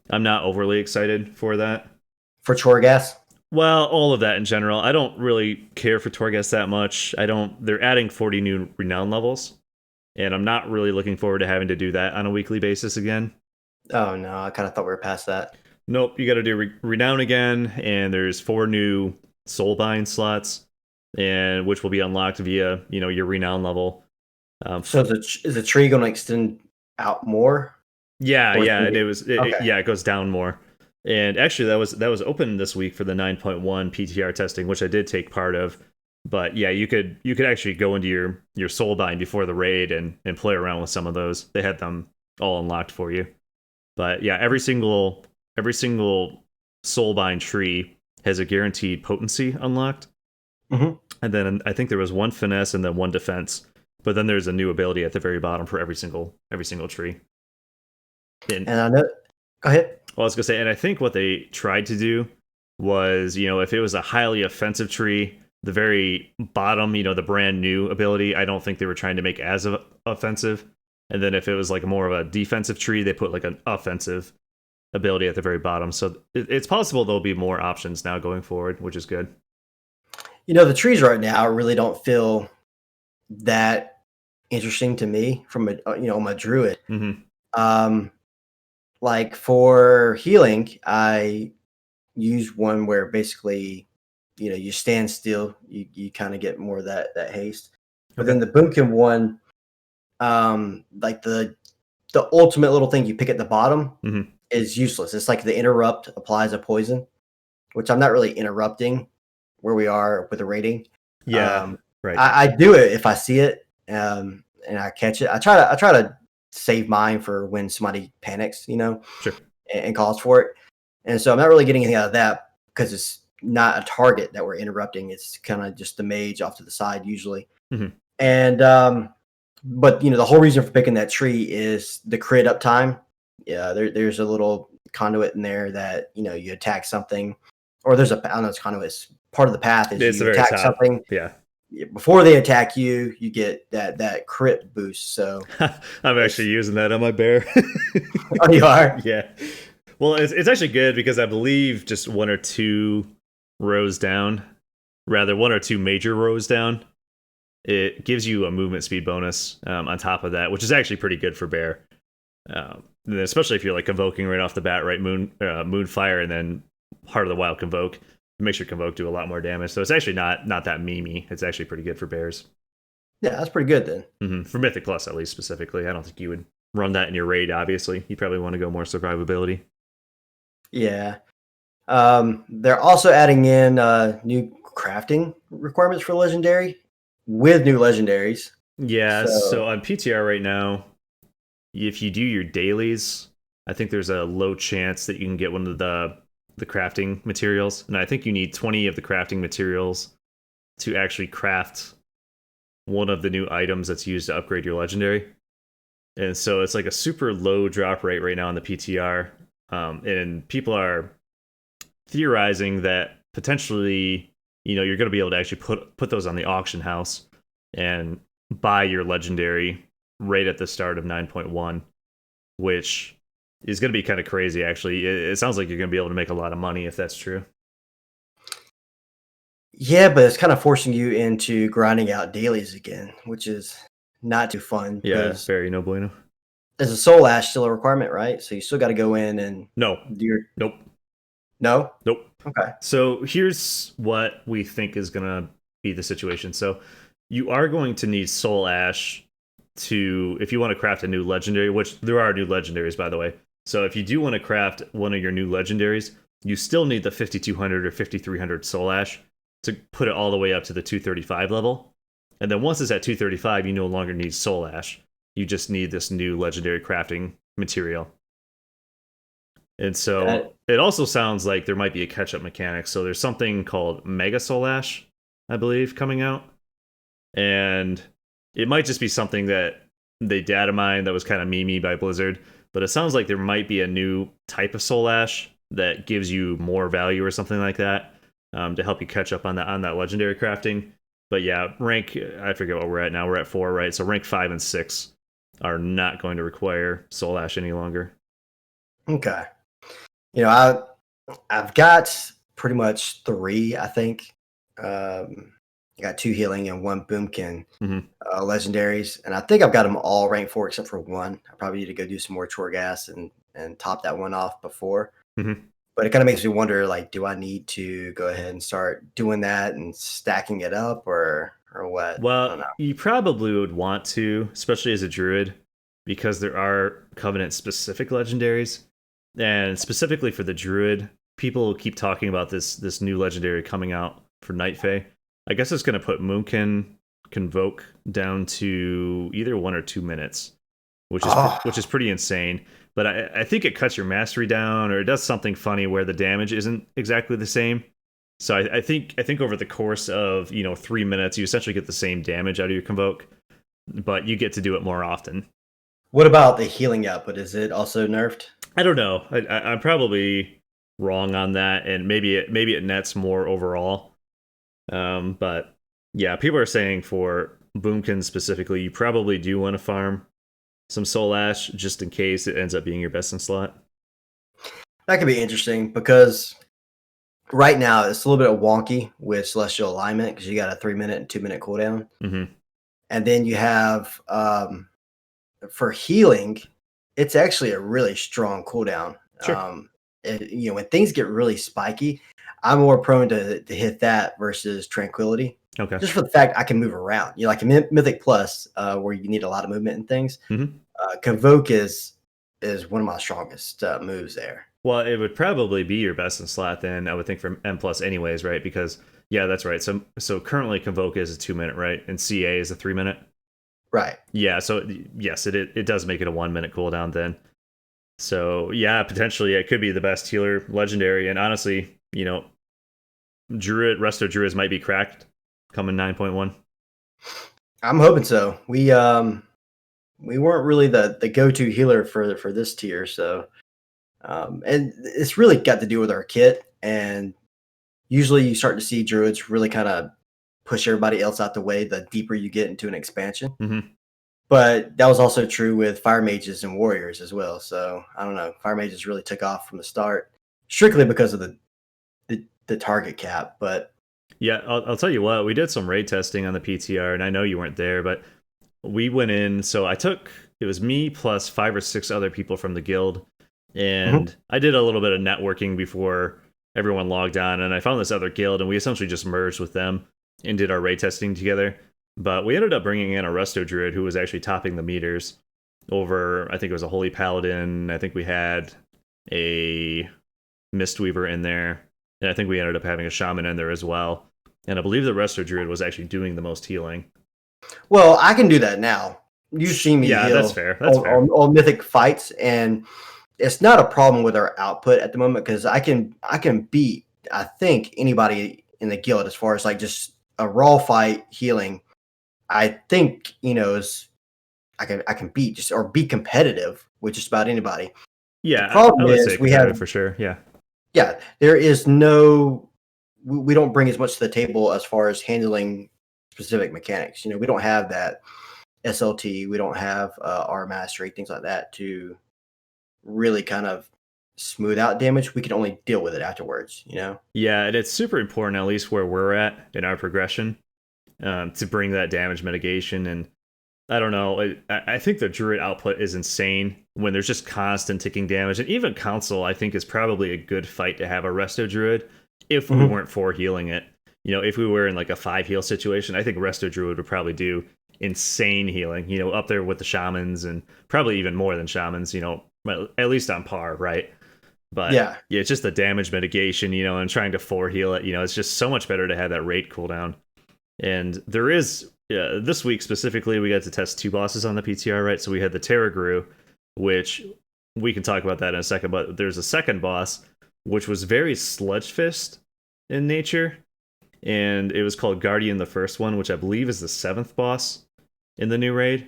I'm not overly excited for that. For Torghast? Well, all of that in general. I don't really care for Torghast that much. I don't. They're adding 40 new renown levels, and I'm not really looking forward to having to do that on a weekly basis again. Oh no, I kind of thought we were past that. Nope, you got to do renown again, and there's 4 new soulbind slots, and which will be unlocked via your renown level. So is the tree going to extend out more? Yeah, Or is yeah, it- okay. yeah, it goes down more. And actually, that was open this week for the 9.1 PTR testing, which I did take part of. But yeah, you could actually go into your soulbind before the raid and play around with some of those. They had them all unlocked for you. But yeah, every single soulbind tree has a guaranteed potency unlocked. Hmm. And then I think there was 1 finesse and then 1 defense. But then there's a new ability at the very bottom for every single tree. And And I know. Go ahead. well, I was gonna say, and I think what they tried to do was, if it was a highly offensive tree, the very bottom, the brand new ability, I don't think they were trying to make as offensive. And then if it was like more of a defensive tree, they put like an offensive ability at the very bottom. So it's possible there'll be more options now going forward, which is good. The trees right now really don't feel that interesting to me from my druid. Mm-hmm. Um, like for healing, I use one where basically, you stand still, you kind of get more of that haste. But Okay. then the boomkin one, like the ultimate little thing you pick at the bottom Mm-hmm. is useless. It's like the interrupt applies a poison, which I'm not really interrupting where we are with the rating. Yeah. Um, Right. I do it if I see it, and I catch it. I try to save mine for when somebody panics, Sure. and calls for it. And so I'm not really getting anything out of that because it's not a target that we're interrupting. It's kind of just the mage off to the side usually. Mm-hmm. And but the whole reason for picking that tree is the crit uptime. Yeah, there's a little conduit in there that you attack something, or there's I don't know, it's conduit. It's part of the path is It's the you very attack top. something Yeah. before they attack you. You get that crit boost. So I'm actually using that on my bear. oh, you are. Yeah. Well, it's actually good because I believe just 1 or 2 rows down, rather 1 or 2 major rows down, it gives you a movement speed bonus on top of that, which is actually pretty good for bear. And especially if you're like convoking right off the bat, right? Moonfire and then Heart of the Wild convoke. It makes your Convoke do a lot more damage. So it's actually not that memey. It's actually pretty good for bears. Yeah, that's pretty good then. For Mythic Plus, at least specifically. I don't think you would run that in your raid, obviously. You probably want to go more survivability. Yeah. They're also adding in new crafting requirements for legendary with new legendaries. Yeah, so on PTR right now, if you do your dailies, I think there's a low chance that you can get one of the crafting materials. And I think you need 20 of the crafting materials to actually craft one of the new items that's used to upgrade your legendary. And so it's like a super low drop rate right now on the PTR. And people are theorizing that potentially, you're going to be able to actually put those on the auction house and buy your legendary right at the start of 9.1, which is going to be kind of crazy, actually. It sounds like you're going to be able to make a lot of money if that's true. Yeah, but it's kind of forcing you into grinding out dailies again, which is not too fun. Yeah, very no bueno. Is a soul ash still a requirement, right? So you still got to go in and No. do your Nope. No? Nope. Okay. So here's what we think is going to be the situation. So you are going to need soul ash if you want to craft a new legendary, which there are new legendaries, by the way. So if you do want to craft one of your new legendaries, you still need the 5200 or 5300 soul ash to put it all the way up to the 235 level. And then once it's at 235, you no longer need soul ash. You just need this new legendary crafting material. And so it also sounds like there might be a catch-up mechanic. So there's something called Mega Soul Ash, I believe, coming out. And it might just be something that they data mined that was kind of memey by Blizzard. But it sounds like there might be a new type of Soul Ash that gives you more value or something like that, to help you catch up on that legendary crafting. But yeah, rank, I forget what we're at now. We're at 4, right? So rank 5 and 6 are not going to require Soul Ash any longer. Okay. I've got pretty much 3, I think. I got 2 healing and 1 boomkin legendaries, and I think I've got them all ranked 4 except for 1. I probably need to go do some more Chorgas and top that one off before. But it kind of makes me wonder, like, do I need to go ahead and start doing that and stacking it up, or what? Well, you probably would want to, especially as a druid, because there are Covenant-specific legendaries. And specifically for the druid, people keep talking about this new legendary coming out for Night Fae. I guess it's going to put Moonkin Convoke down to either 1 or 2 minutes, which is pretty insane. But I think it cuts your mastery down, or it does something funny where the damage isn't exactly the same. So I think over the course of 3 minutes, you essentially get the same damage out of your Convoke, but you get to do it more often. What about the healing output? Is it also nerfed? I don't know. I'm probably wrong on that, and maybe it nets more overall. But yeah, people are saying for Boomkin specifically, you probably do want to farm some Soul Ash just in case it ends up being your best in slot. That could be interesting because right now it's a little bit wonky with Celestial Alignment because you got a 3-minute and 2-minute cooldown. And then you have for healing, it's actually a really strong cooldown. Sure. When things get really spiky, I'm more prone to hit that versus Tranquility. Okay. Just for the fact I can move around. Like a Mythic Plus, where you need a lot of movement and things. Convoke is one of my strongest moves there. Well, it would probably be your best in slot then, I would think, for M plus anyways, right? Because yeah, that's right. So currently Convoke is a 2-minute, right? And CA is a 3-minute. Right. Yeah, so yes, it does make it a 1-minute cooldown then. So yeah, potentially it could be the best healer legendary. And honestly, Resto Druids might be cracked coming 9.1. I'm hoping so. We weren't really the go-to healer for this tier, so and it's really got to do with our kit. And usually you start to see druids really kind of push everybody else out the way the deeper you get into an expansion. But that was also true with fire mages and warriors as well. So I don't know. Fire mages really took off from the start, strictly because of the target cap. But yeah, I'll tell you what, we did some raid testing on the PTR, and I know you weren't there, but we went in. So it was me plus 5 or 6 other people from the guild, and I did a little bit of networking before everyone logged on, and I found this other guild, and we essentially just merged with them and did our raid testing together. But we ended up bringing in a Resto Druid who was actually topping the meters over, I think it was a Holy Paladin. I think we had a Mistweaver in there, and I think we ended up having a Shaman in there as well. And I believe the Resto Druid was actually doing the most healing. Well, I can do that now. You see me Yeah, heal that's fair. That's fair. on Mythic fights, and it's not a problem with our output at the moment because I can beat, I think, anybody in the guild as far as like just a raw fight healing. I think, is I can beat just or be competitive with just about anybody. Yeah, The problem I would is say for sure. Yeah, there is no, we don't bring as much to the table as far as handling specific mechanics. We don't have that SLT, we don't have R mastery, things like that to really kind of smooth out damage. We can only deal with it afterwards. Yeah, and it's super important, at least where we're at in our progression, to bring that damage mitigation. And I don't know, I think the Druid output is insane when there's just constant ticking damage. And even Council, I think, is probably a good fight to have a Resto Druid if we weren't for healing it. If we were in like a 5 heal situation, I think Resto Druid would probably do insane healing, up there with the Shamans and probably even more than Shamans, at least on par, right? But Yeah. it's just the damage mitigation, and trying to 4 heal it, it's just so much better to have that rate cooldown. And there is, this week specifically, we got to test 2 bosses on the PTR, right? So we had the Terragru, which we can talk about that in a second, but there's a second boss, which was very Sludge Fist in nature. And it was called Guardian, the first one, which I believe is the 7th boss in the new raid.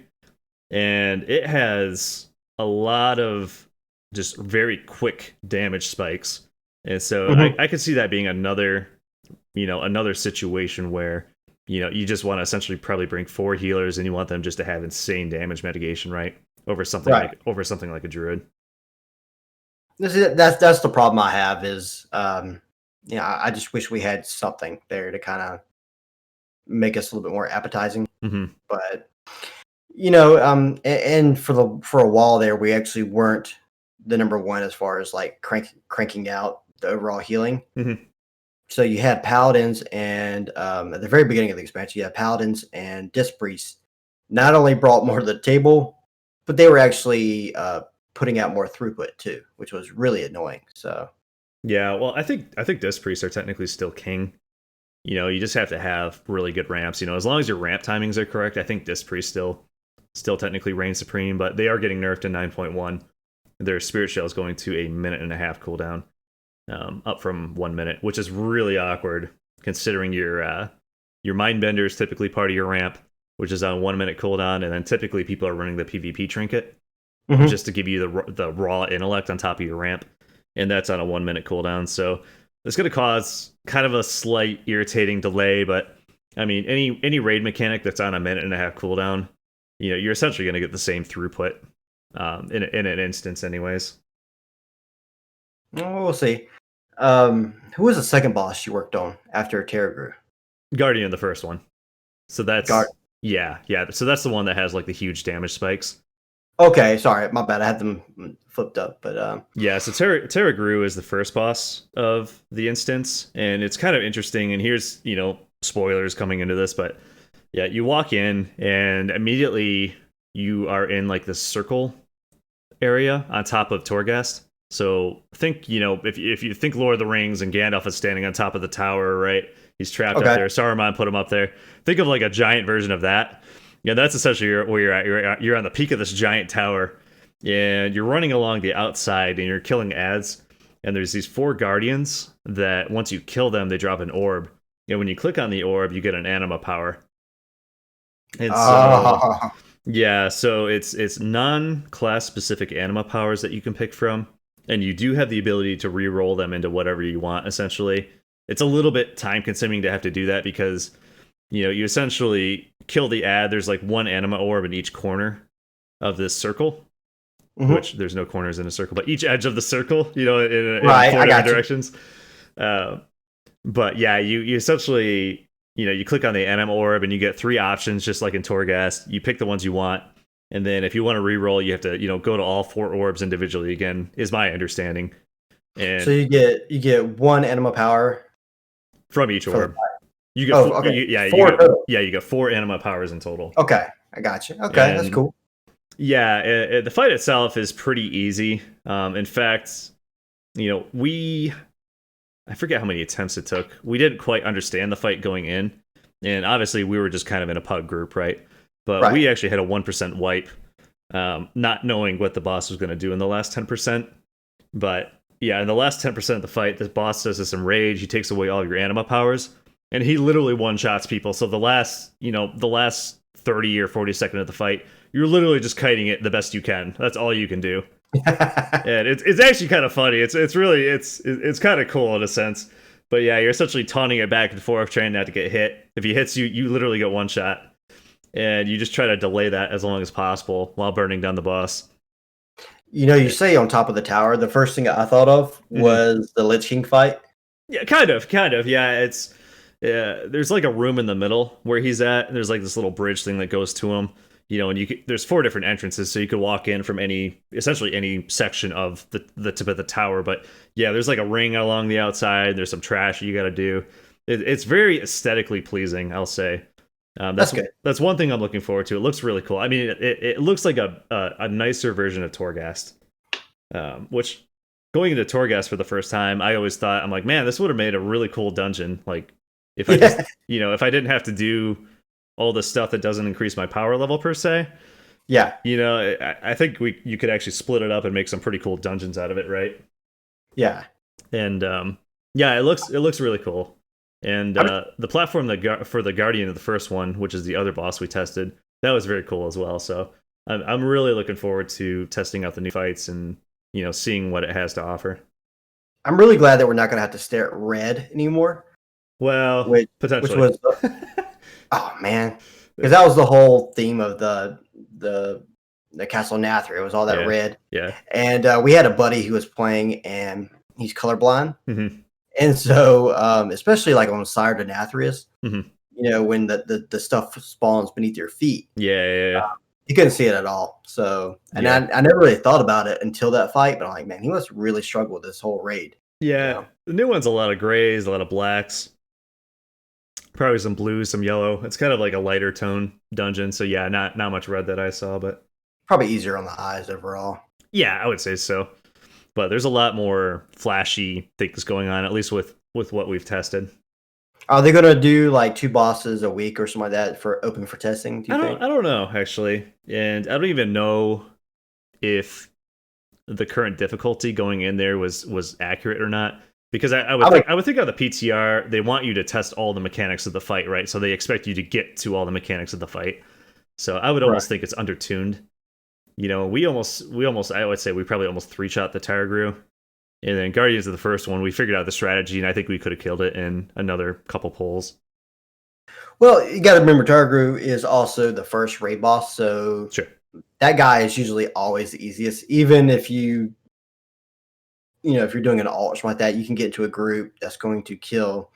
And it has a lot of just very quick damage spikes. And so I could see that being another situation where, you just want to essentially probably bring 4 healers and you want them just to have insane damage mitigation, right? Over something like a Druid. That's the problem I have is, I just wish we had something there to kind of make us a little bit more appetizing. But and for a while there, we actually weren't the number one as far as like cranking out the overall healing. So you had Paladins, and at the very beginning of the expansion, you had Paladins and Disc Priests. Not only brought more to the table, but they were actually putting out more throughput too, which was really annoying. So yeah, well, I think Disc Priests are technically still king. You just have to have really good ramps. As long as your ramp timings are correct, I think Disc Priest still technically reigns supreme. But they are getting nerfed in 9.1. Their Spirit Shell is going to a 1.5-minute cooldown, up from 1 minute, which is really awkward considering your Mindbender is typically part of your ramp, which is on 1 minute cooldown, and then typically people are running the PvP trinket just to give you the raw intellect on top of your ramp, and that's on a 1 minute cooldown. So it's going to cause kind of a slight irritating delay, but I mean, any raid mechanic that's on a 1.5-minute cooldown, you're essentially going to get the same throughput in an instance, anyways. Well, we'll see. Who was the second boss you worked on after Terragru? Guardian, the first one. So that's yeah. So that's the one that has like the huge damage spikes. Okay, sorry, my bad. I had them flipped up, but yeah. So Terragru is the first boss of the instance, and it's kind of interesting. And here's spoilers coming into this, but yeah, you walk in and immediately you are in like this circle area on top of Torghast. So think, if you think Lord of the Rings and Gandalf is standing on top of the tower, right? He's trapped up there. Saruman put him up there. Think of like a giant version of that. Yeah, that's essentially where you're at. You're on the peak of this giant tower, and you're running along the outside, and you're killing ads. And there's these 4 guardians that once you kill them, they drop an orb. And when you click on the orb, you get an anima power. And so, yeah, so it's non-class specific anima powers that you can pick from, and you do have the ability to re-roll them into whatever you want. Essentially, it's a little bit time-consuming to have to do that because you essentially kill the ad. There's like 1 anima orb in each corner of this circle, which there's no corners in a circle, but each edge of the circle, in 4 different directions. But yeah, you essentially, you click on the anima orb and you get 3 options, just like in Torghast. You pick the ones you want, and then if you want to re-roll, you have to go to all 4 orbs individually again, is my understanding. and So you get one anima power from each for the orb. You get oh, four, okay. yeah, Four total. you get 4 anima powers in total. Okay, I got you. Okay, that's And cool. yeah, the fight itself is pretty easy. In fact, I forget how many attempts it took. We didn't quite understand the fight going in, and obviously we were just kind of in a pug group, right? But Right. we actually had a 1% wipe, not knowing what the boss was going to do in the last 10%. But yeah, in the last 10% of the fight, the boss does this enrage. He takes away all of your anima powers, and he literally one shots people. So the last 30 or 40 seconds of the fight, you're literally just kiting it the best you can. That's all you can do. And it's actually kind of funny. It's kind of cool in a sense. But yeah, you're essentially taunting it back and forth, trying not to get hit. If he hits you, you literally get one shot, and you just try to delay that as long as possible while burning down the boss. You say on top of the tower. The first thing I thought of was the Lich King fight. Yeah, kind of. Yeah, there's like a room in the middle where he's at. And there's like this little bridge thing that goes to him. And there's 4 different entrances, so you could walk in from essentially any section of the tip of the tower. But yeah, there's like a ring along the outside. There's some trash you got to do. It's very aesthetically pleasing, I'll say. That's good. That's one thing I'm looking forward to. It looks really cool. I mean, it looks like a nicer version of Torghast, which going into Torghast for the first time, I always thought, I'm like, man, this would have made a really cool dungeon. Like if I just, if I didn't have to do all the stuff that doesn't increase my power level per se. Yeah. I think you could actually split it up and make some pretty cool dungeons out of it, right? Yeah. And yeah, it looks really cool. And the platform for the Guardian of the first one, which is the other boss we tested, that was very cool as well. So I'm really looking forward to testing out the new fights and seeing what it has to offer. I'm really glad that we're not going to have to stare at red anymore. Well, potentially. Which was oh man, because that was the whole theme of the Castle Nathra. It was all that red. Yeah. And we had a buddy who was playing, and he's colorblind. Mm-hmm. And so, especially like on Sire to Nathrius, mm-hmm. When the stuff spawns beneath your feet. Yeah. You couldn't see it at all. So, and I never really thought about it until that fight, but I'm like, man, he must really struggle with this whole raid. Yeah. The new one's a lot of grays, a lot of blacks. Probably some blues, some yellow. It's kind of like a lighter tone dungeon. So yeah, not much red that I saw, but probably easier on the eyes overall. Yeah, I would say so. But there's a lot more flashy things going on, at least with what we've tested. Are they going to do like 2 bosses a week or something like that for open for testing? Do you think? I don't know actually, and I don't even know if the current difficulty going in there was accurate or not. Because I would think on the PTR they want you to test all the mechanics of the fight, right? So they expect you to get to all the mechanics of the fight. So I would almost think it's undertuned. We almost I would say we probably almost 3-shot the Targrew. And then Guardians of the first one, we figured out the strategy, and I think we could have killed it in another couple pulls. Well, you got to remember, Targrew is also the first raid boss, so sure. That guy is usually always the easiest. Even if if you're doing an alt or something like that, you can get into a group that's going to kill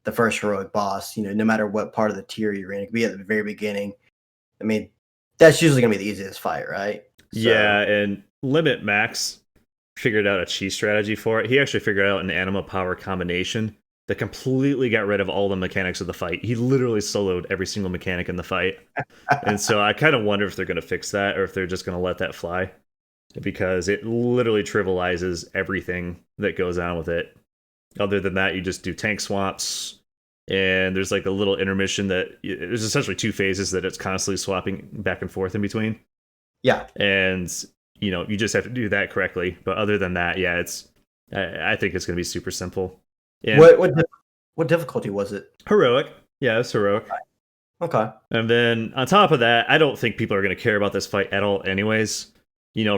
the first heroic boss, no matter what part of the tier you're in. It could be at the very beginning. I mean, that's usually going to be the easiest fight, right? So, yeah, and Limit Max figured out a cheese strategy for it. He actually figured out an anima power combination that completely got rid of all the mechanics of the fight. He literally soloed every single mechanic in the fight. And so I kind of wonder if they're going to fix that or if they're just going to let that fly, because it literally trivializes everything that goes on with it. Other than that, you just do tank swaps, and there's like a little intermission that there's essentially 2 phases that it's constantly swapping back and forth in between. Yeah. And you just have to do that correctly. But other than that, yeah, I think it's going to be super simple. And what difficulty was it? Heroic. Yeah, it's heroic. Okay. And then on top of that, I don't think people are going to care about this fight at all anyways,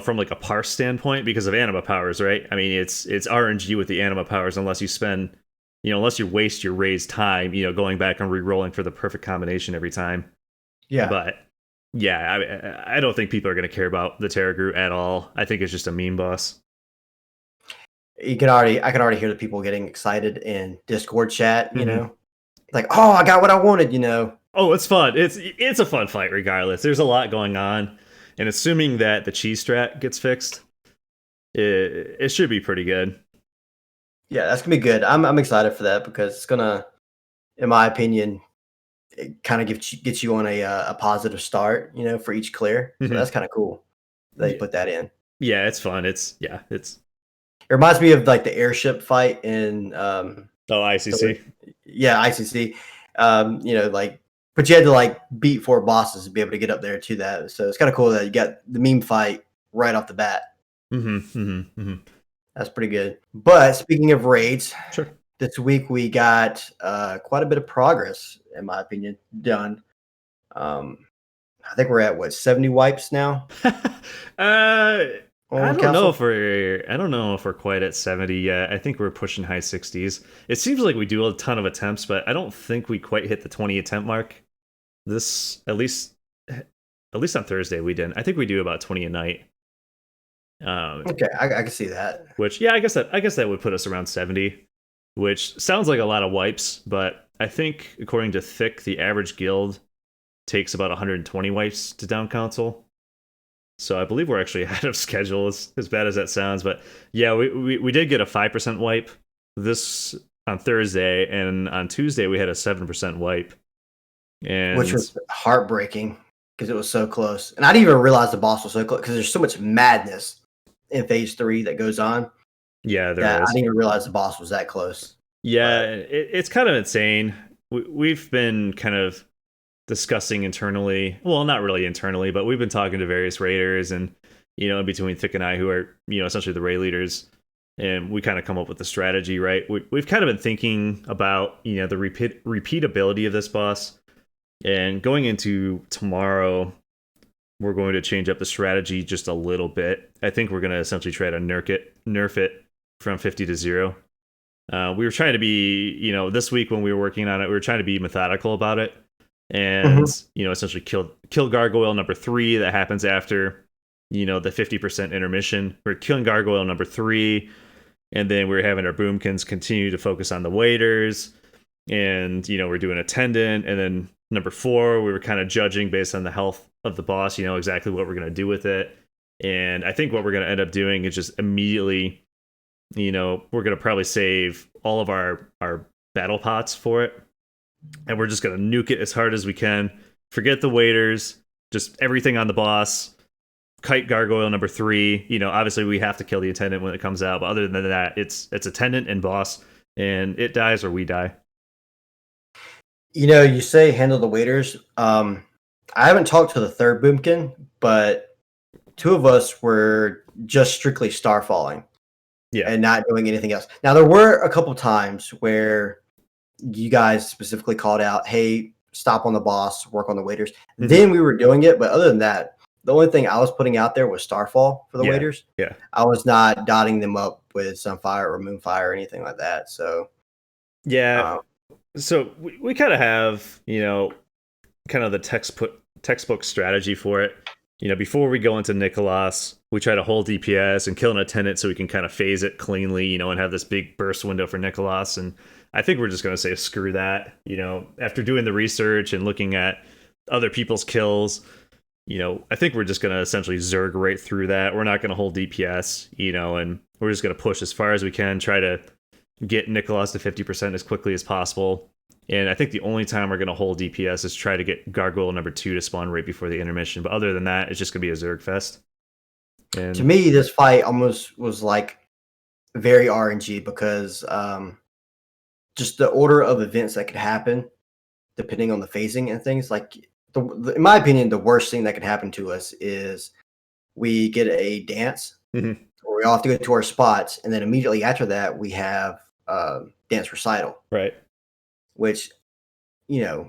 from like a parse standpoint because of anima powers, right? I mean, it's RNG with the anima powers unless you spend, unless you waste your raised time, going back and re-rolling for the perfect combination every time. Yeah. But yeah, I don't think people are going to care about the Targrew at all. I think it's just a meme boss. I can already hear the people getting excited in Discord chat, like, oh, I got what I wanted, Oh, it's fun. It's a fun fight regardless. There's a lot going on, and assuming that the cheese strat gets fixed, it should be pretty good. Yeah, that's gonna be good. I'm excited for that because it's gonna, in my opinion, it kind of gets you on a positive start, for each clear. So Hmm. that's kind of cool that they put that in. Yeah, it's fun. It's It reminds me of like the airship fight in oh the ICC. yeah ICC. Like, but you had to like beat 4 bosses to be able to get up there to that. So it's kind of cool that you got the meme fight right off the bat. Hmm. Hmm. Hmm. That's pretty good. But speaking of raids, Sure. this week we got quite a bit of progress, in my opinion, done. Um, I think we're at what 70 wipes now I on don't know council. if we're quite at 70 yet. I think we're pushing high 60s. It seems like we do a ton of attempts, but I don't think we quite hit the 20 attempt mark. This at least on Thursday we didn't. I think we do about 20 a night. Okay, I can see that. Which yeah, I guess that would put us around 70, which sounds like a lot of wipes, but I think according to Thick, the average guild takes about 120 wipes to down council. So I believe we're actually ahead of schedule, as bad as that sounds. But yeah, we did get a 5% wipe this on Thursday, and on Tuesday we had a 7% wipe. Which And was heartbreaking because it was so close. And I didn't even realize the boss was so close because there's so much madness in phase 3 that goes on yeah, there that I is. didn't even realize the boss was that close. Yeah, But it's kind of insane. We've been kind of discussing internally, well, not really internally, but we've been talking to various raiders and, in between Thick and I, who are, essentially the raid leaders. And we kind of come up with a strategy, right? We've kind of been thinking about, the repeatability of this boss. And going into tomorrow, we're going to change up the strategy just a little bit. I think we're going to essentially try to nerf it from 50 to 0. We were trying to be, this week when we were working on it, we were trying to be methodical about it, and mhm. essentially kill gargoyle number 3 that happens after, the 50% intermission. We're killing gargoyle number 3, and then we're having our boomkins continue to focus on the waiters, and we're doing attendant, and then number 4 we were kind of judging based on the health of the boss, exactly what we're going to do with it. And I think what we're going to end up doing is just immediately, we're going to probably save all of our battle pots for it, and we're just going to nuke it as hard as we can. Forget the waiters, just everything on the boss. Kite gargoyle number 3. Obviously we have to kill the attendant when it comes out, but other than that, it's attendant and boss, and it dies or we die. You say handle the waiters. I haven't talked to the third boomkin, but 2 of us were just strictly starfalling Yeah. and not doing anything else. Now there were a couple times where you guys specifically called out, "Hey, stop on the boss, work on the waiters." Hmm. Then we were doing it, but other than that, the only thing I was putting out there was Starfall for the Yeah. waiters. Yeah. I was not dotting them up with Sunfire or Moonfire or anything like that. So, Yeah. um, So we kind of have, kind of the textbook strategy for it. Before we go into Nicholas, we try to hold DPS and kill an attendant so we can kind of phase it cleanly, and have this big burst window for Nicholas. And I think we're just going to say screw that. After doing the research and looking at other people's kills, I think we're just going to essentially zerg right through that. We're not going to hold DPS, and we're just going to push as far as we can, try to get Nicholas to 50% as quickly as possible. And I think the only time we're going to hold DPS is try to get Gargoyle number 2 to spawn right before the intermission. But other than that, it's just going to be a Zerg fest. to And me, this fight almost was like very RNG because just the order of events that could happen depending on the phasing and things. Like, in my opinion, the worst thing that could happen to us is we get a dance mhm, where we all have to go to our spots, and then immediately after that, we have dance recital, right. which you know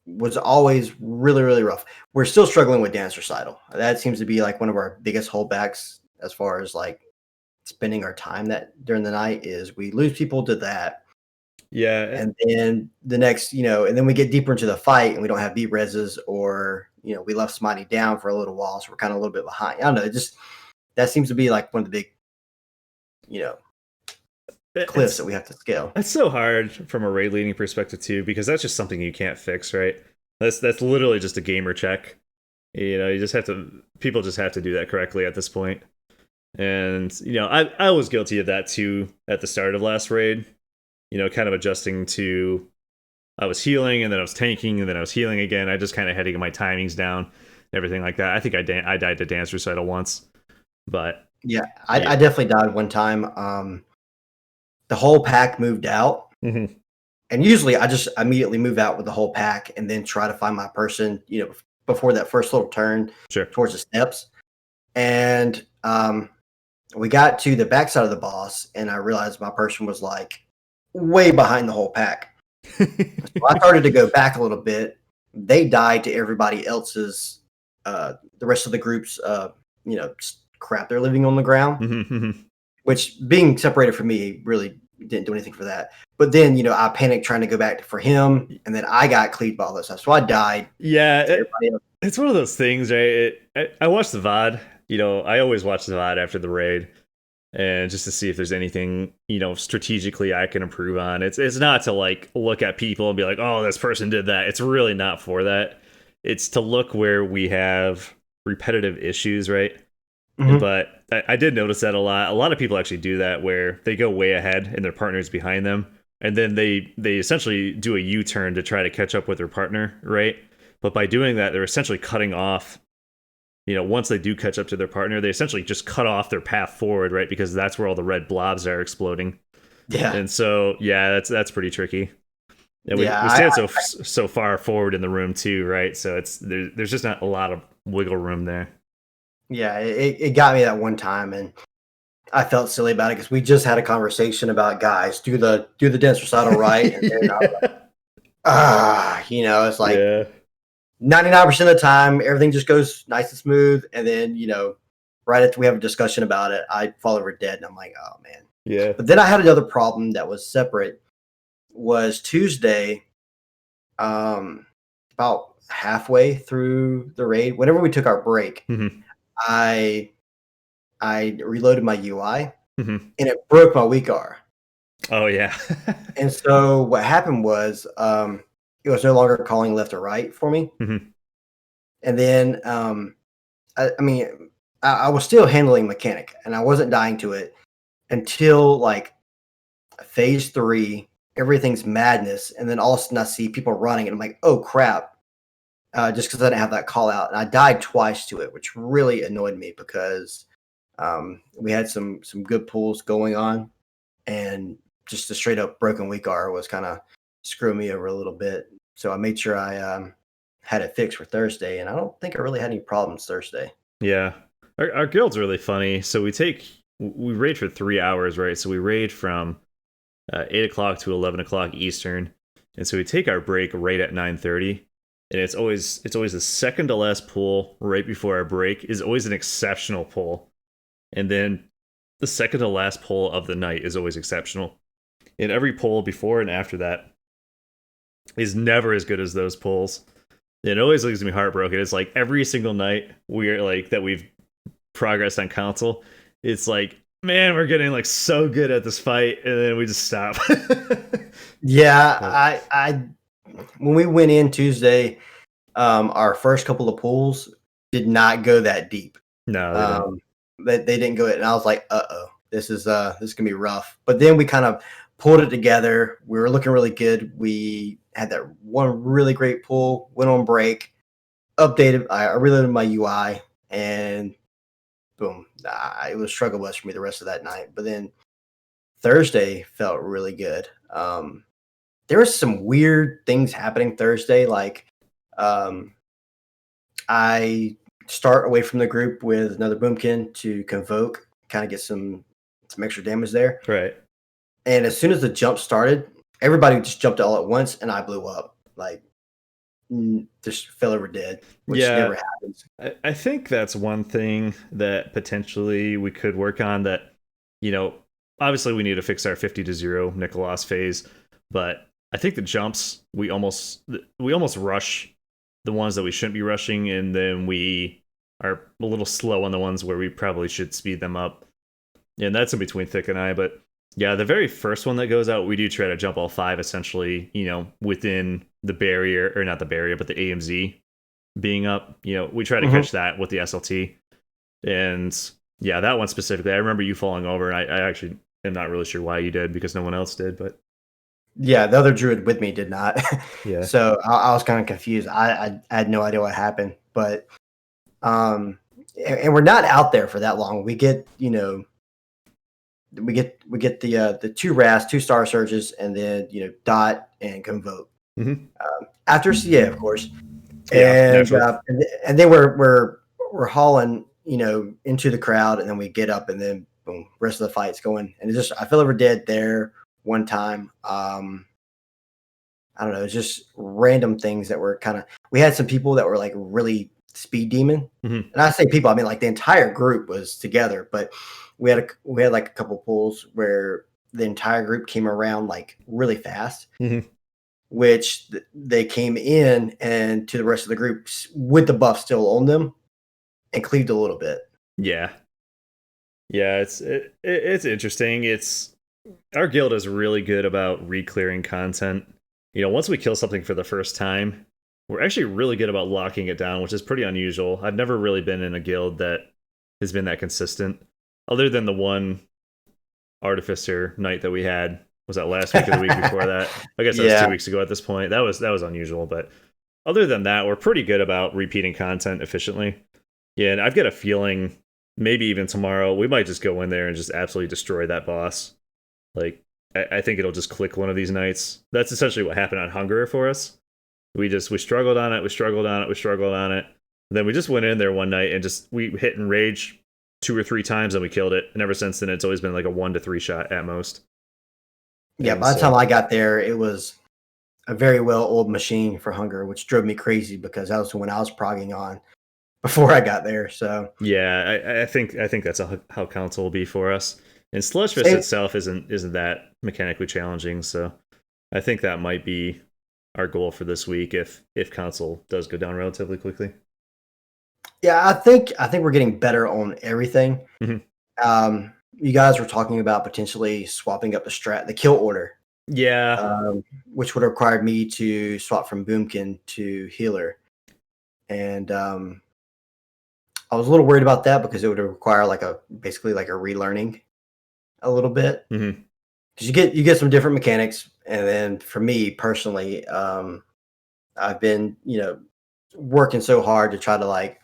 was always really really rough. We're still struggling with dance recital. That seems to be like one of our biggest holdbacks as far as like spending our time that during the night is we lose people to that. Yeah. And then the next, and then we get deeper into the fight and we don't have beat reses or, we left somebody down for a little while. So we're kind of a little bit behind. I don't know. It just, that seems to be like one of the big, you know, cliffs that It's we have to scale. it's so hard from a raid leading perspective too, because that's just something you can't fix, right? That's literally just a gamer check. You just have to, people just have to do that correctly at this point. And I was guilty of that too at the start of last raid. Kind of adjusting to, I was healing and then I was tanking and then I was healing again. I just kind of had to get my timings down, everything like that. I think I died to Dance Recital once, but Yeah, yeah. I definitely died one time. The whole pack moved out, Mm-hmm. and usually I just immediately move out with the whole pack and then try to find my person, before that first little turn Sure. towards the steps. And we got to the backside of the boss, and I realized my person was like way behind the whole pack. So I started to go back a little bit. They died to everybody else's, the rest of the group's, crap they're living on the ground. Mm-hmm. Which, being separated from me, really didn't do anything for that. But then, I panicked trying to go back for him, and then I got cleaved by all this stuff. So I died. Yeah, it's one of those things, right? I watched the VOD. I always watch the VOD after the raid, and just to see if there's anything strategically I can improve on. It's not to like look at people and be like, oh, this person did that. It's really not for that. It's to look where we have repetitive issues, right? Mm-hmm. But I did notice that a lot. A lot of people actually do that, where they go way ahead and their partner's behind them, and then they essentially do a U-turn to try to catch up with their partner, right? But by doing that, they're essentially cutting off. Once they do catch up to their partner, they essentially just cut off their path forward, right? Because that's where all the red blobs are exploding. Yeah. And so, yeah, that's pretty tricky. And we Yeah. stand so far forward in the room too, right? So there's just not a lot of wiggle room there. Yeah. It got me that one time, and I felt silly about it because we just had a conversation about, guys, do the dance recital right. And then it's like, Yeah. 99% of the time, everything just goes nice and smooth. And then, right after we have a discussion about it, I fall over dead, and I'm like, oh man. Yeah. But then I had another problem that was separate. Was Tuesday, about halfway through the raid, whenever we took our break, Mm-hmm. I reloaded my UI, Mm-hmm. and it broke my weak R. Oh yeah. And so what happened was, it was no longer calling left or right for me. Mm-hmm. And then, I was still handling mechanic, and I wasn't dying to it until like phase 3. Everything's madness, and then all of a sudden I see people running, and I'm like, oh crap! Just because I didn't have that call out, and I died twice to it, which really annoyed me because we had some good pulls going on, and just a straight up broken weak R was kind of screwing me over a little bit. So I made sure I had it fixed for Thursday, and I don't think I really had any problems Thursday. Yeah. Our guild's really funny. So we raid for 3 hours, right? So we raid from 8 o'clock to 11 o'clock Eastern, and so we take our break right at 9:30. And it's always the second to last pull right before our break is always an exceptional pull, and then the second to last pull of the night is always exceptional. And every pull before and after that is never as good as those pulls. It always leaves me heartbroken. It's like every single night we're like that we've progressed on console, it's like, man, we're getting like so good at this fight, and then we just stop. Yeah, I when we went in Tuesday, our first couple of pools did not go that deep. No, they don't. They didn't go it, and I was like, this is gonna be rough. But then we kind of pulled it together. We were looking really good. We had that one really great pull, went on break, updated. I reloaded my UI, and boom, it was struggle bus for me the rest of that night. But then Thursday felt really good. There was some weird things happening Thursday, like I start away from the group with another boomkin to convoke, kind of get some extra damage there. Right. And as soon as the jump started, everybody just jumped all at once, and I blew up. Like, just fell over dead, which never happens. I think that's one thing that potentially we could work on. That, obviously we need to fix our 50 to 0 Nicholas phase, but I think the jumps we almost rush the ones that we shouldn't be rushing, and then we are a little slow on the ones where we probably should speed them up. And that's in between Thick and I, but yeah, the very first one that goes out, we do try to jump all 5 essentially, within the barrier, or not the barrier, but the AMZ being up. We try to catch that with the SLT. And Yeah, that one specifically. I remember you falling over, and I actually am not really sure why you did because no one else did. But Yeah, the other druid with me did not. yeah. So I was kind of confused. I had no idea what happened, but um, and we're not out there for that long. We get we get the two RAS, two Star Surges, and then Dot and Convoke Hmm. after CA, of course, Yeah, and naturally. and then we're hauling into the crowd, and then we get up, and then boom, rest of the fight's going, and it's just I fell over dead there one time. I don't know, it's just random things that were kind of. We had some people that were like really speed demon, Hmm. and I say people, I mean like the entire group was together, but we had like a couple pulls where the entire group came around like really fast, Hmm. which they came in and to the rest of the groups with the buff still on them and cleaved a little bit. Yeah, yeah. It's interesting. It's our guild is really good about re-clearing content. Once we kill something for the first time, we're actually really good about locking it down, which is pretty unusual. I've never really been in a guild that has been that consistent, other than the one artificer night that we had. Was that last week or the week before that? I guess that was Yeah, 2 weeks ago at this point. That was unusual, but other than that, we're pretty good about repeating content efficiently. Yeah, and I've got a feeling maybe even tomorrow we might just go in there and just absolutely destroy that boss. Like I think it'll just click one of these nights. That's essentially what happened on Hunger for us. We struggled on it, we struggled on it, we struggled on it. And then we just went in there one night and just we hit and rage 2 or 3 times and we killed it. And ever since then, it's always been like a 1 to 3 shot at most. yeah. And By the time so I got there, it was a very well old machine for hunger, which drove me crazy because that was when I was progging on before I got there. So yeah, I think that's how council will be for us. And Sludge Fist same. itself isn't that mechanically challenging, so I think that might be our goal for this week if console does go down relatively quickly. Yeah, I think we're getting better on everything. Hmm. You guys were talking about potentially swapping up the kill order, Yeah, which would have required me to swap from Boomkin to healer, and I was a little worried about that because it would require like a basically like a relearning a little bit hmm, because you get some different mechanics, and then for me personally, I've been working so hard to try to like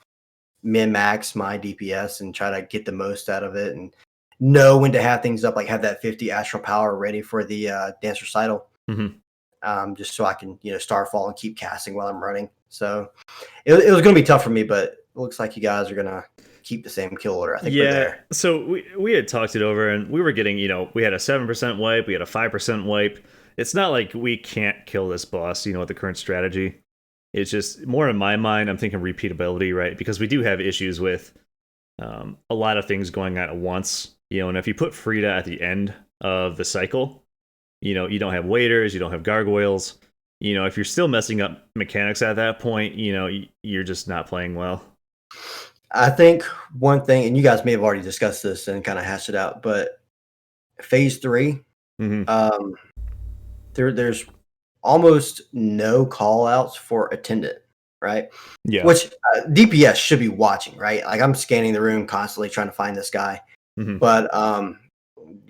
min max my DPS and try to get the most out of it and know when to have things up, like have that 50 astral power ready for the dance recital, hmm. just so I can starfall and keep casting while I'm running. So it was going to be tough for me, but it looks like you guys are going to keep the same kill order. I think we're Yeah. there. So we had talked it over, and we were getting we had a 7% wipe, we had a 5% wipe. It's not like we can't kill this boss, with the current strategy. It's just more in my mind. I'm thinking repeatability, right? Because we do have issues with a lot of things going on at once. And if you put Frida at the end of the cycle, you don't have waiters, you don't have gargoyles. If you're still messing up mechanics at that point, you're just not playing well. I think one thing, and you guys may have already discussed this and kind of hashed it out, but phase three, Hmm. um, there's almost no call outs for attendant, right? Yeah. Which DPS should be watching, right? Like I'm scanning the room constantly trying to find this guy, Hmm. but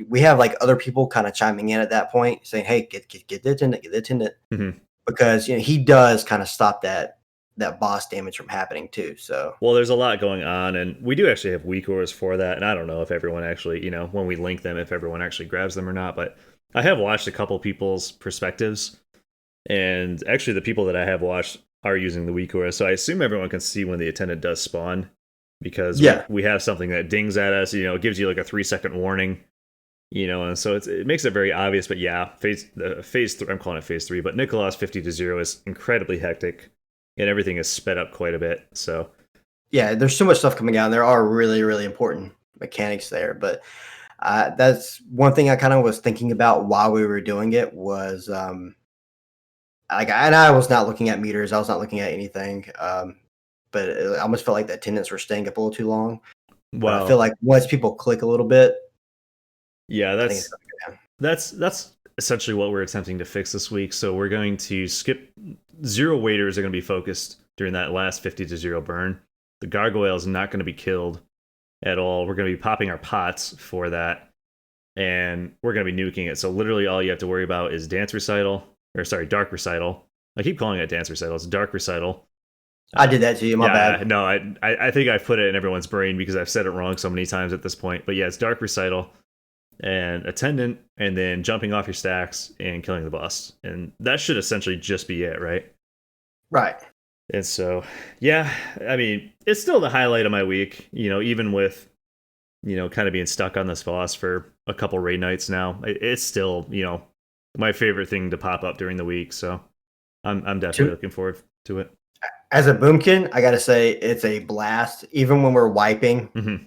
we have like other people kind of chiming in at that point, saying, "Hey, get the attendant, get the attendant," Hmm. because he does kind of stop that boss damage from happening too. So Well, there's a lot going on, and we do actually have weak ores for that. And I don't know if everyone actually, when we link them, if everyone actually grabs them or not. But I have watched a couple people's perspectives, and actually, the people that I have watched are using the weak ores. So I assume everyone can see when the attendant does spawn, because we yeah, we have something that dings at us. It gives you like a 3 second warning. And so it makes it very obvious. But yeah, phase three, I'm calling it phase three, but Nicholas 50 to 0 is incredibly hectic, and everything is sped up quite a bit. So. yeah. There's so much stuff coming out. And there are really really important mechanics there, but that's one thing I kind of was thinking about while we were doing it was like, and I was not looking at meters. I was not looking at anything. But I almost felt like the attendants were staying up a little too long. But I feel Well, like once people click a little bit, yeah, I think it's that's going to go down. that's essentially what we're attempting to fix this week. So we're going to skip zero waiters are going to be focused during that last 50 to 0 burn. The gargoyle is not going to be killed at all. We're going to be popping our pots for that, and we're going to be nuking it. So literally all you have to worry about is Dance Recital, or sorry, Dark Recital. I keep calling it Dance Recital. It's Dark Recital. I did that to you. My Yeah, bad. no, I think I've put it in everyone's brain because I've said it wrong so many times at this point. But yeah, it's Dark Recital and Attendant, and then jumping off your stacks and killing the boss. And that should essentially just be it, right? Right. And so, yeah, I mean, it's still the highlight of my week, even with, kind of being stuck on this boss for a couple raid nights now. It's still, my favorite thing to pop up during the week. So I'm definitely looking forward to it. As a boomkin, I gotta say it's a blast. Even when we're wiping, Mm-hmm.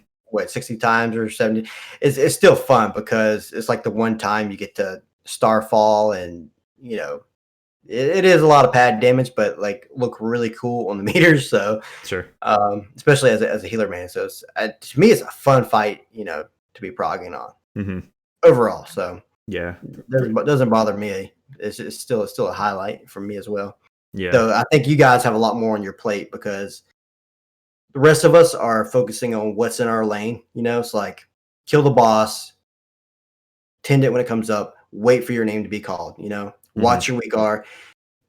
60 times or 70, it's still fun because it's like the one time you get to starfall and it is a lot of pad damage, but like look really cool on the meters. So Sure. especially as a healer man, so it's to me it's a fun fight, to be progging on Mm-hmm. overall. So Yeah. doesn't bother me. It's still a highlight for me as well. Yeah. So I think you guys have a lot more on your plate because the rest of us are focusing on what's in our lane. It's like kill the boss, tend it when it comes up, wait for your name to be called. Mm-hmm. Watch your weak R.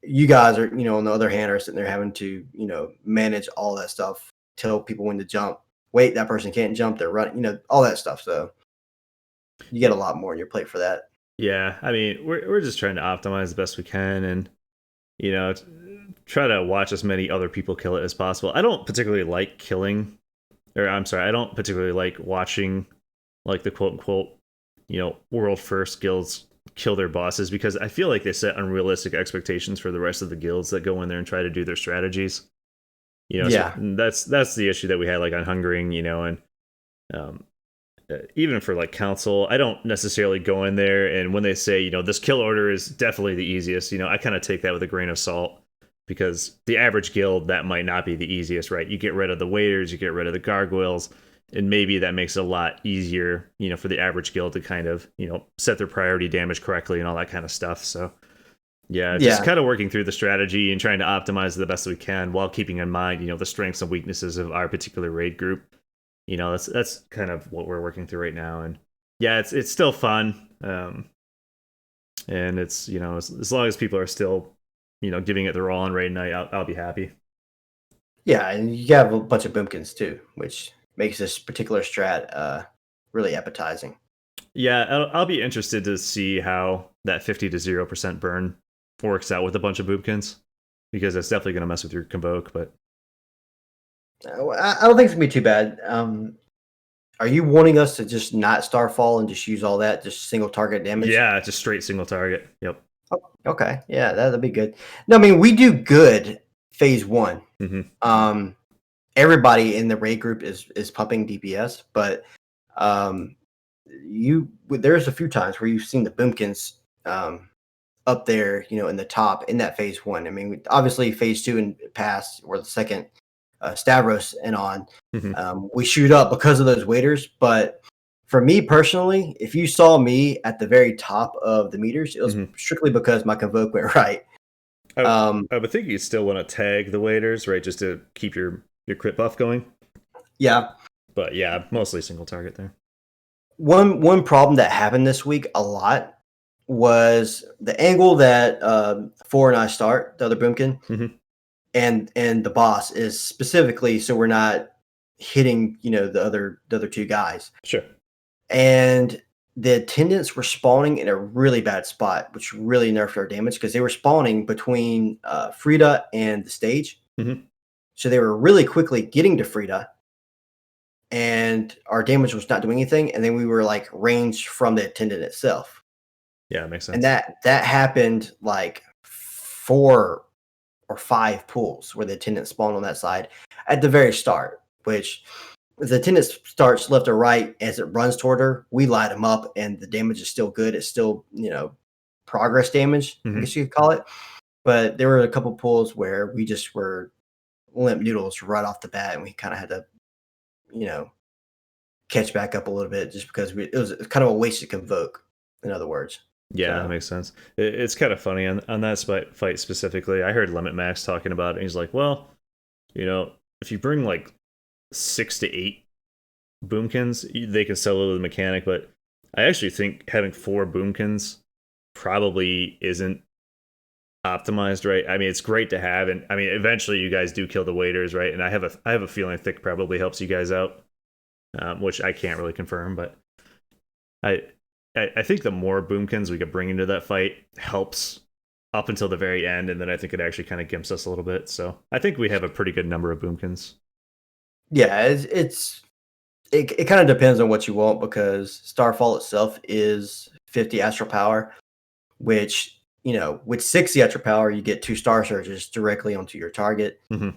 You guys are, on the other hand, are sitting there having to, manage all that stuff, tell people when to jump. Wait, that person can't jump. They're running, all that stuff. So you get a lot more on your plate for that. Yeah. I mean, we're just trying to optimize the best we can, and try to watch as many other people kill it as possible. I don't particularly like killing, or I'm sorry, I don't particularly like watching like the quote unquote, world first guilds kill their bosses because I feel like they set unrealistic expectations for the rest of the guilds that go in there and try to do their strategies. So Yeah. that's the issue that we had like on Hungering, and um, even for like council, I don't necessarily go in there and when they say, this kill order is definitely the easiest, I kind of take that with a grain of salt because the average guild that might not be the easiest, right? You get rid of the waiters, you get rid of the gargoyles, and maybe that makes it a lot easier, for the average guild to kind of, set their priority damage correctly and all that kind of stuff. So yeah, just Yeah. kind of working through the strategy and trying to optimize the best we can while keeping in mind, the strengths and weaknesses of our particular raid group. That's kind of what we're working through right now, and yeah, it's still fun, and it's as long as people are still giving it their all on raid night, I'll be happy. Yeah. And you have a bunch of boomkins too, which makes this particular strat really appetizing. Yeah, I'll be interested to see how that 50 to 0% burn works out with a bunch of boobkins because that's definitely going to mess with your convoke. But I don't think it's gonna be too bad. Are you wanting us to just not starfall and just use all that, just single target damage? yeah, just straight single target. Yep. Oh, okay, yeah, that'd be good. No, I mean we do good phase one. Hmm. Um, everybody in the raid group is pumping DPS, but um, there's a few times where you've seen the boomkins up there, in the top in that phase one. I mean, obviously phase two and past or the second Stavros and on, Hmm. we shoot up because of those waiters. But for me personally, if you saw me at the very top of the meters, it was Hmm. strictly because my convoke went right. I, Um, I would think you still want to tag the waiters, right, just to keep your crit buff going. yeah, But yeah, mostly single target there. one problem that happened this week a lot was the angle that Four and I start the other boomkin Hmm. and the boss is specifically so we're not hitting the other two guys. Sure. And the attendants were spawning in a really bad spot, which really nerfed our damage because they were spawning between Frida and the stage. Hmm. So they were really quickly getting to Frida, and our damage was not doing anything. And then we were like ranged from the attendant itself, Yeah, makes and sense. that happened like 4 or 5 pools where the attendant spawned on that side at the very start, which if the attendant starts left or right as it runs toward her, we light them up and the damage is still good. It's still, progress damage, I Hmm. guess you could call it. But there were a couple pulls where we just were limp noodles right off the bat and we kind of had to, you know, catch back up a little bit just because it was kind of a wasted convoke, in other words. Yeah, that So, makes sense. It's kind of funny on that fight specifically. I heard Limit Max talking about it. And he's like, well, if you bring like 6 to 8 boomkins, they can solo the mechanic, but I actually think having 4 boomkins probably isn't optimized right. I mean, it's great to have, and I mean, eventually you guys do kill the waiters, right? And I have a feeling Thick probably helps you guys out, which I can't really confirm, but I I think the more boomkins we could bring into that fight helps up until the very end, and then I think it actually kind of gimps us a little bit. So I think we have a pretty good number of boomkins. Yeah, it kind of depends on what you want because Starfall itself is 50 astral power, which with 60 astral power, you get 2 star surges directly onto your target. Hmm.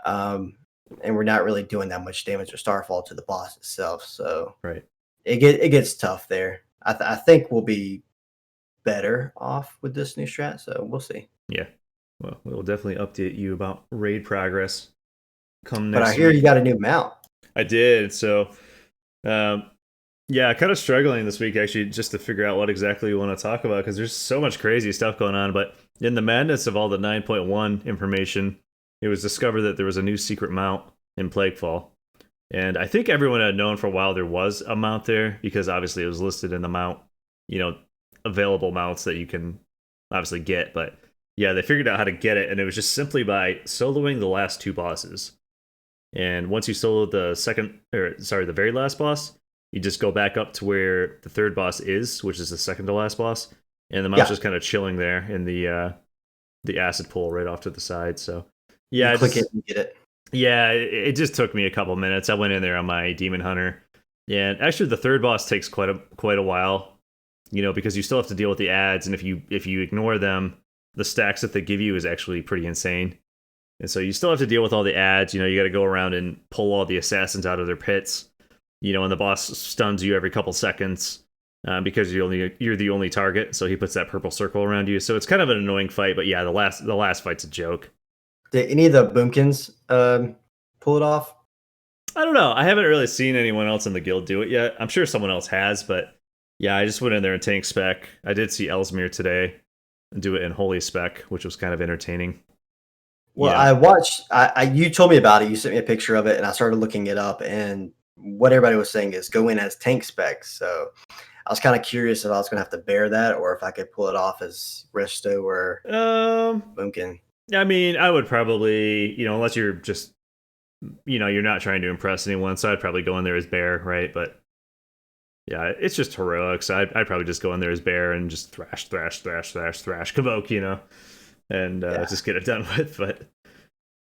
Um, and we're not really doing that much damage with Starfall to the boss itself, so Right. it gets tough there. I think we'll be better off with this new strat, so we'll see. Yeah. Well, we'll definitely update you about raid progress come But I next hear you week. got a new mount. I did. So, um, yeah, kind of struggling this week actually just to figure out what exactly we want to talk about because there's so much crazy stuff going on. But in the madness of all the 9.1 information, it was discovered that there was a new secret mount in Plaguefall. And I think everyone had known for a while there was a mount there because obviously it was listed in the mount, you know, available mounts that you can obviously get. But yeah, they figured out how to get it, and it was just simply by soloing the last 2 bosses. And once you solo the very last boss, you just go back up to where the third boss is, which is the second to last boss, and the mount's Yeah, just kind of chilling there in the acid pool right off to the side. So you yeah, click it and get it. yeah, it just took me a couple minutes. I went in there on my demon hunter, and actually the third boss takes quite a while, because you still have to deal with the ads, and if you ignore them, the stacks that they give you is actually pretty insane. And so you still have to deal with all the ads. You got to go around and pull all the assassins out of their pits. And the boss stuns you every couple seconds because you're the only target. So he puts that purple circle around you. So it's kind of an annoying fight. But yeah, the last fight's a joke. Did any of the boomkins pull it off? I don't know. I haven't really seen anyone else in the guild do it yet. I'm sure someone else has, but yeah, I just went in there and tank spec. I did see Ellesmere today do it in holy spec, which was kind of entertaining. Well, Yeah. I watched. You told me about it. You sent me a picture of it, and I started looking it up. And what everybody was saying is go in as tank specs. So I was kind of curious if I was going to have to bear that, or if I could pull it off as resto or boomkin. I mean, I would probably, unless you're just, you're not trying to impress anyone, so I'd probably go in there as bear, right? But yeah, it's just heroics. I'd probably just go in there as bear and just thrash, Kavoke, and Yeah. just get it done with. But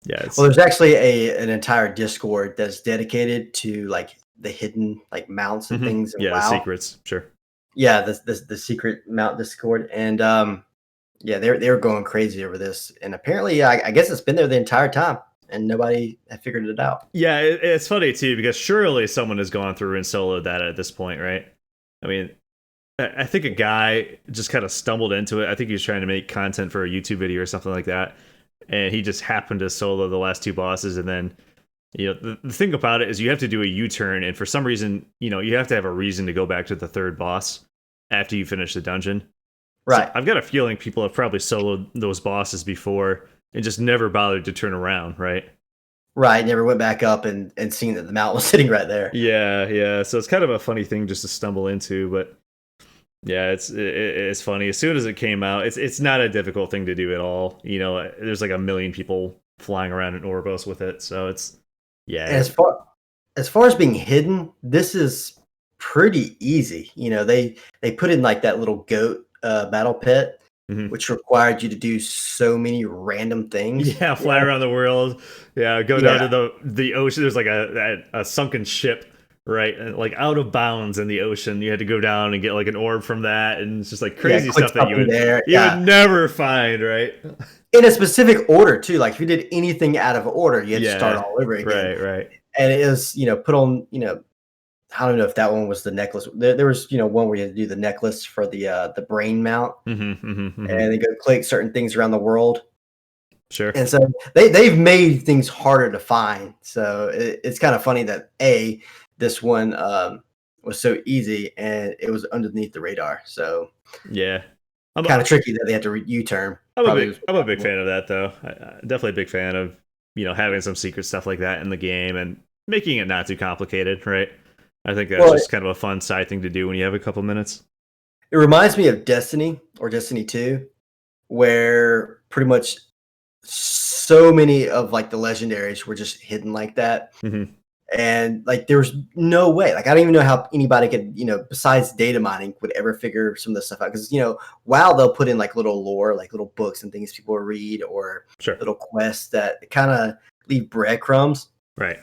yeah, Well, there's actually an entire Discord that's dedicated to like the hidden like mounts and things in yeah, the WoW. secrets, sure. Yeah, the secret mount Discord, and yeah, they were going crazy over this, and apparently, I guess it's been there the entire time, and nobody had figured it out. Yeah, it's funny too because surely someone has gone through and soloed that at this point, right? I mean, I think a guy just kind of stumbled into it. I think he was trying to make content for a YouTube video or something like that, and he just happened to solo the last 2 bosses. And then, the thing about it is you have to do a U-turn, and for some reason, you have to have a reason to go back to the third boss after you finish the dungeon. Right, So I've got a feeling people have probably soloed those bosses before and just never bothered to turn around, right? right. Never went back up and seen that the mount was sitting right there. Yeah. So it's kind of a funny thing just to stumble into, but yeah, it's funny. As soon as it came out, it's not a difficult thing to do at all. There's like a million people flying around in Orbos with it, so it's yeah. And as far as being hidden, this is pretty easy. They put in like that little goat battle pit, Mhm. which required you to do so many random things. Yeah, fly around the world. Yeah, go down Yeah. to the ocean. There's like a sunken ship, right? And, like out of bounds in the ocean. You had to go down and get like an orb from that, and it's just like crazy Click stuff that you something would there. you would never find, right? In a specific order too. Like if you did anything out of order, you had to start Yeah, all over again. right. And it is, put on, I don't know if that one was the necklace. There was, one where you had to do the necklace for the brain mount, and they go click certain things around the world. Sure. And so they've made things harder to find. So it's kind of funny that this one was so easy and it was underneath the radar. So Yeah. kind of tricky that they had to U-turn. I'm a big fan of that though. Definitely a big fan of having some secret stuff like that in the game and making it not too complicated, right? I think that's Well, just kind of a fun side thing to do when you have a couple minutes. it reminds me of Destiny or Destiny 2, where pretty much so many of like the legendaries were just hidden like that. Mm-hmm. And like there was no way. Like I don't even know how anybody could, besides data mining, would ever figure some of this stuff out. Because WoW, they'll put in like little lore, like little books and things people read, or Sure. little quests that kind of leave breadcrumbs. Right.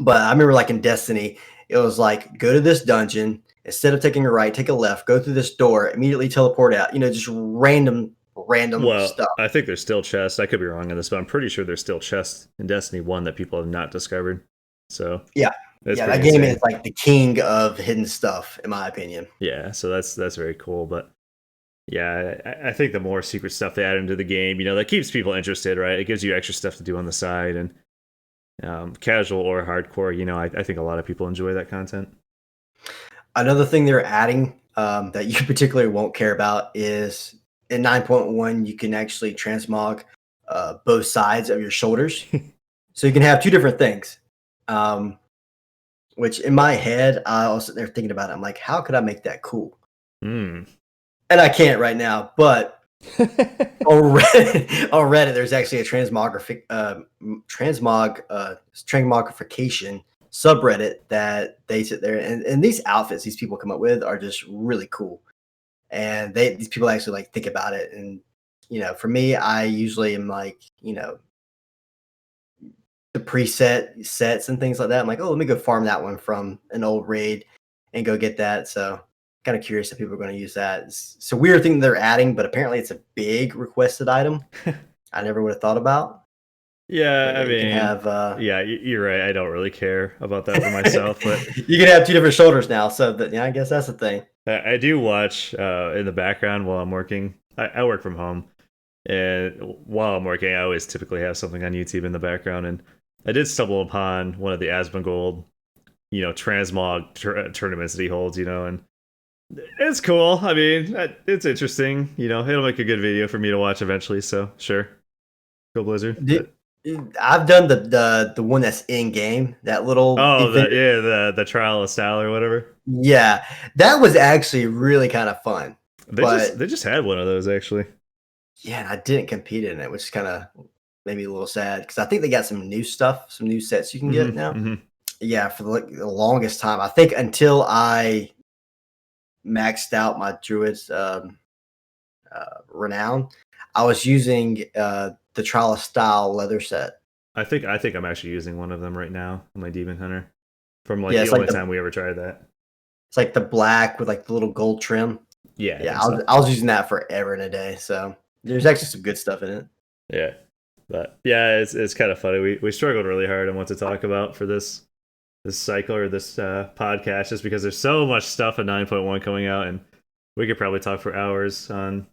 But I remember like in Destiny, it was like go to this dungeon, instead of taking a right, take a left, go through this door, immediately teleport out. Just random Well, stuff. I think there's still chests. I could be wrong on this, but I'm pretty sure there's still chests in Destiny 1 that people have not discovered. So Yeah. that's Yeah, pretty that game insane. is like the king of hidden stuff, in my opinion. Yeah, so that's very cool. But yeah, I think the more secret stuff they add into the game, that keeps people interested, right? It gives you extra stuff to do on the side, and casual or hardcore, I think a lot of people enjoy that content. Another thing they're adding that you particularly won't care about is in 9.1, you can actually transmog both sides of your shoulders. So you can have two different things. Which in my head, I was sitting there thinking about it. I'm like, how could I make that cool? Mm. And I can't right now, but on Reddit, there's actually a transmogrification subreddit that they sit there and these outfits these people come up with are just really cool. And these people actually like think about it. And, for me, I usually am like, the preset sets and things like that. I'm like, oh, let me go farm that one from an old raid and go get that. So kind of curious if people are going to use that. It's a weird thing they're adding, but apparently it's a big requested item. I never would have thought about. Yeah, I You can mean, have, yeah, you're right. I don't really care about that for myself, but you can have two different shoulders now. So I guess that's the thing. I do watch in the background while I'm working. I work from home, and while I'm working, I always typically have something on YouTube in the background. And I did stumble upon one of the Asmongold, transmog tournaments that he holds, and it's cool. I mean, it's interesting. It'll make a good video for me to watch eventually. So sure, go Blizzard. I've done the one that's in game. That little the trial of style or whatever. Yeah, that was actually really kind of fun. They just had one of those actually. Yeah, and I didn't compete in it, which is kind of maybe a little sad because I think they got some new stuff, some new sets you can get now. Mm-hmm. Yeah, for the longest time, I think until I maxed out my Druid's renown, I was using the Trial of Style leather set. I think I'm actually using one of them right now on my Demon Hunter. From the only time we ever tried that. It's like the black with like the little gold trim. Yeah. I was using that forever and a day. So there's actually some good stuff in it. Yeah. But yeah, it's kind of funny. We struggled really hard on what to talk about for this cycle or this podcast, just because there's so much stuff in 9.1 coming out, and we could probably talk for hours on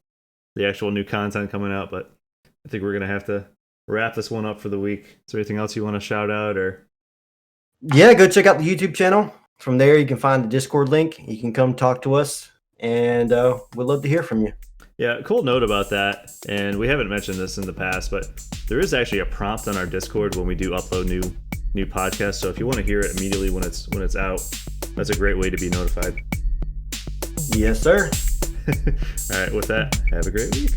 the actual new content coming out. But I think we're gonna have to wrap this one up for the week. Is there anything else you want to shout out or? Yeah, go check out the YouTube channel. From there, you can find the Discord link. You can come talk to us, and we'd love to hear from you. Yeah, cool note about that. And we haven't mentioned this in the past, but there is actually a prompt on our Discord when we do upload new podcasts. So if you want to hear it immediately when it's out, that's a great way to be notified. Yes, sir. All right, with that, have a great week.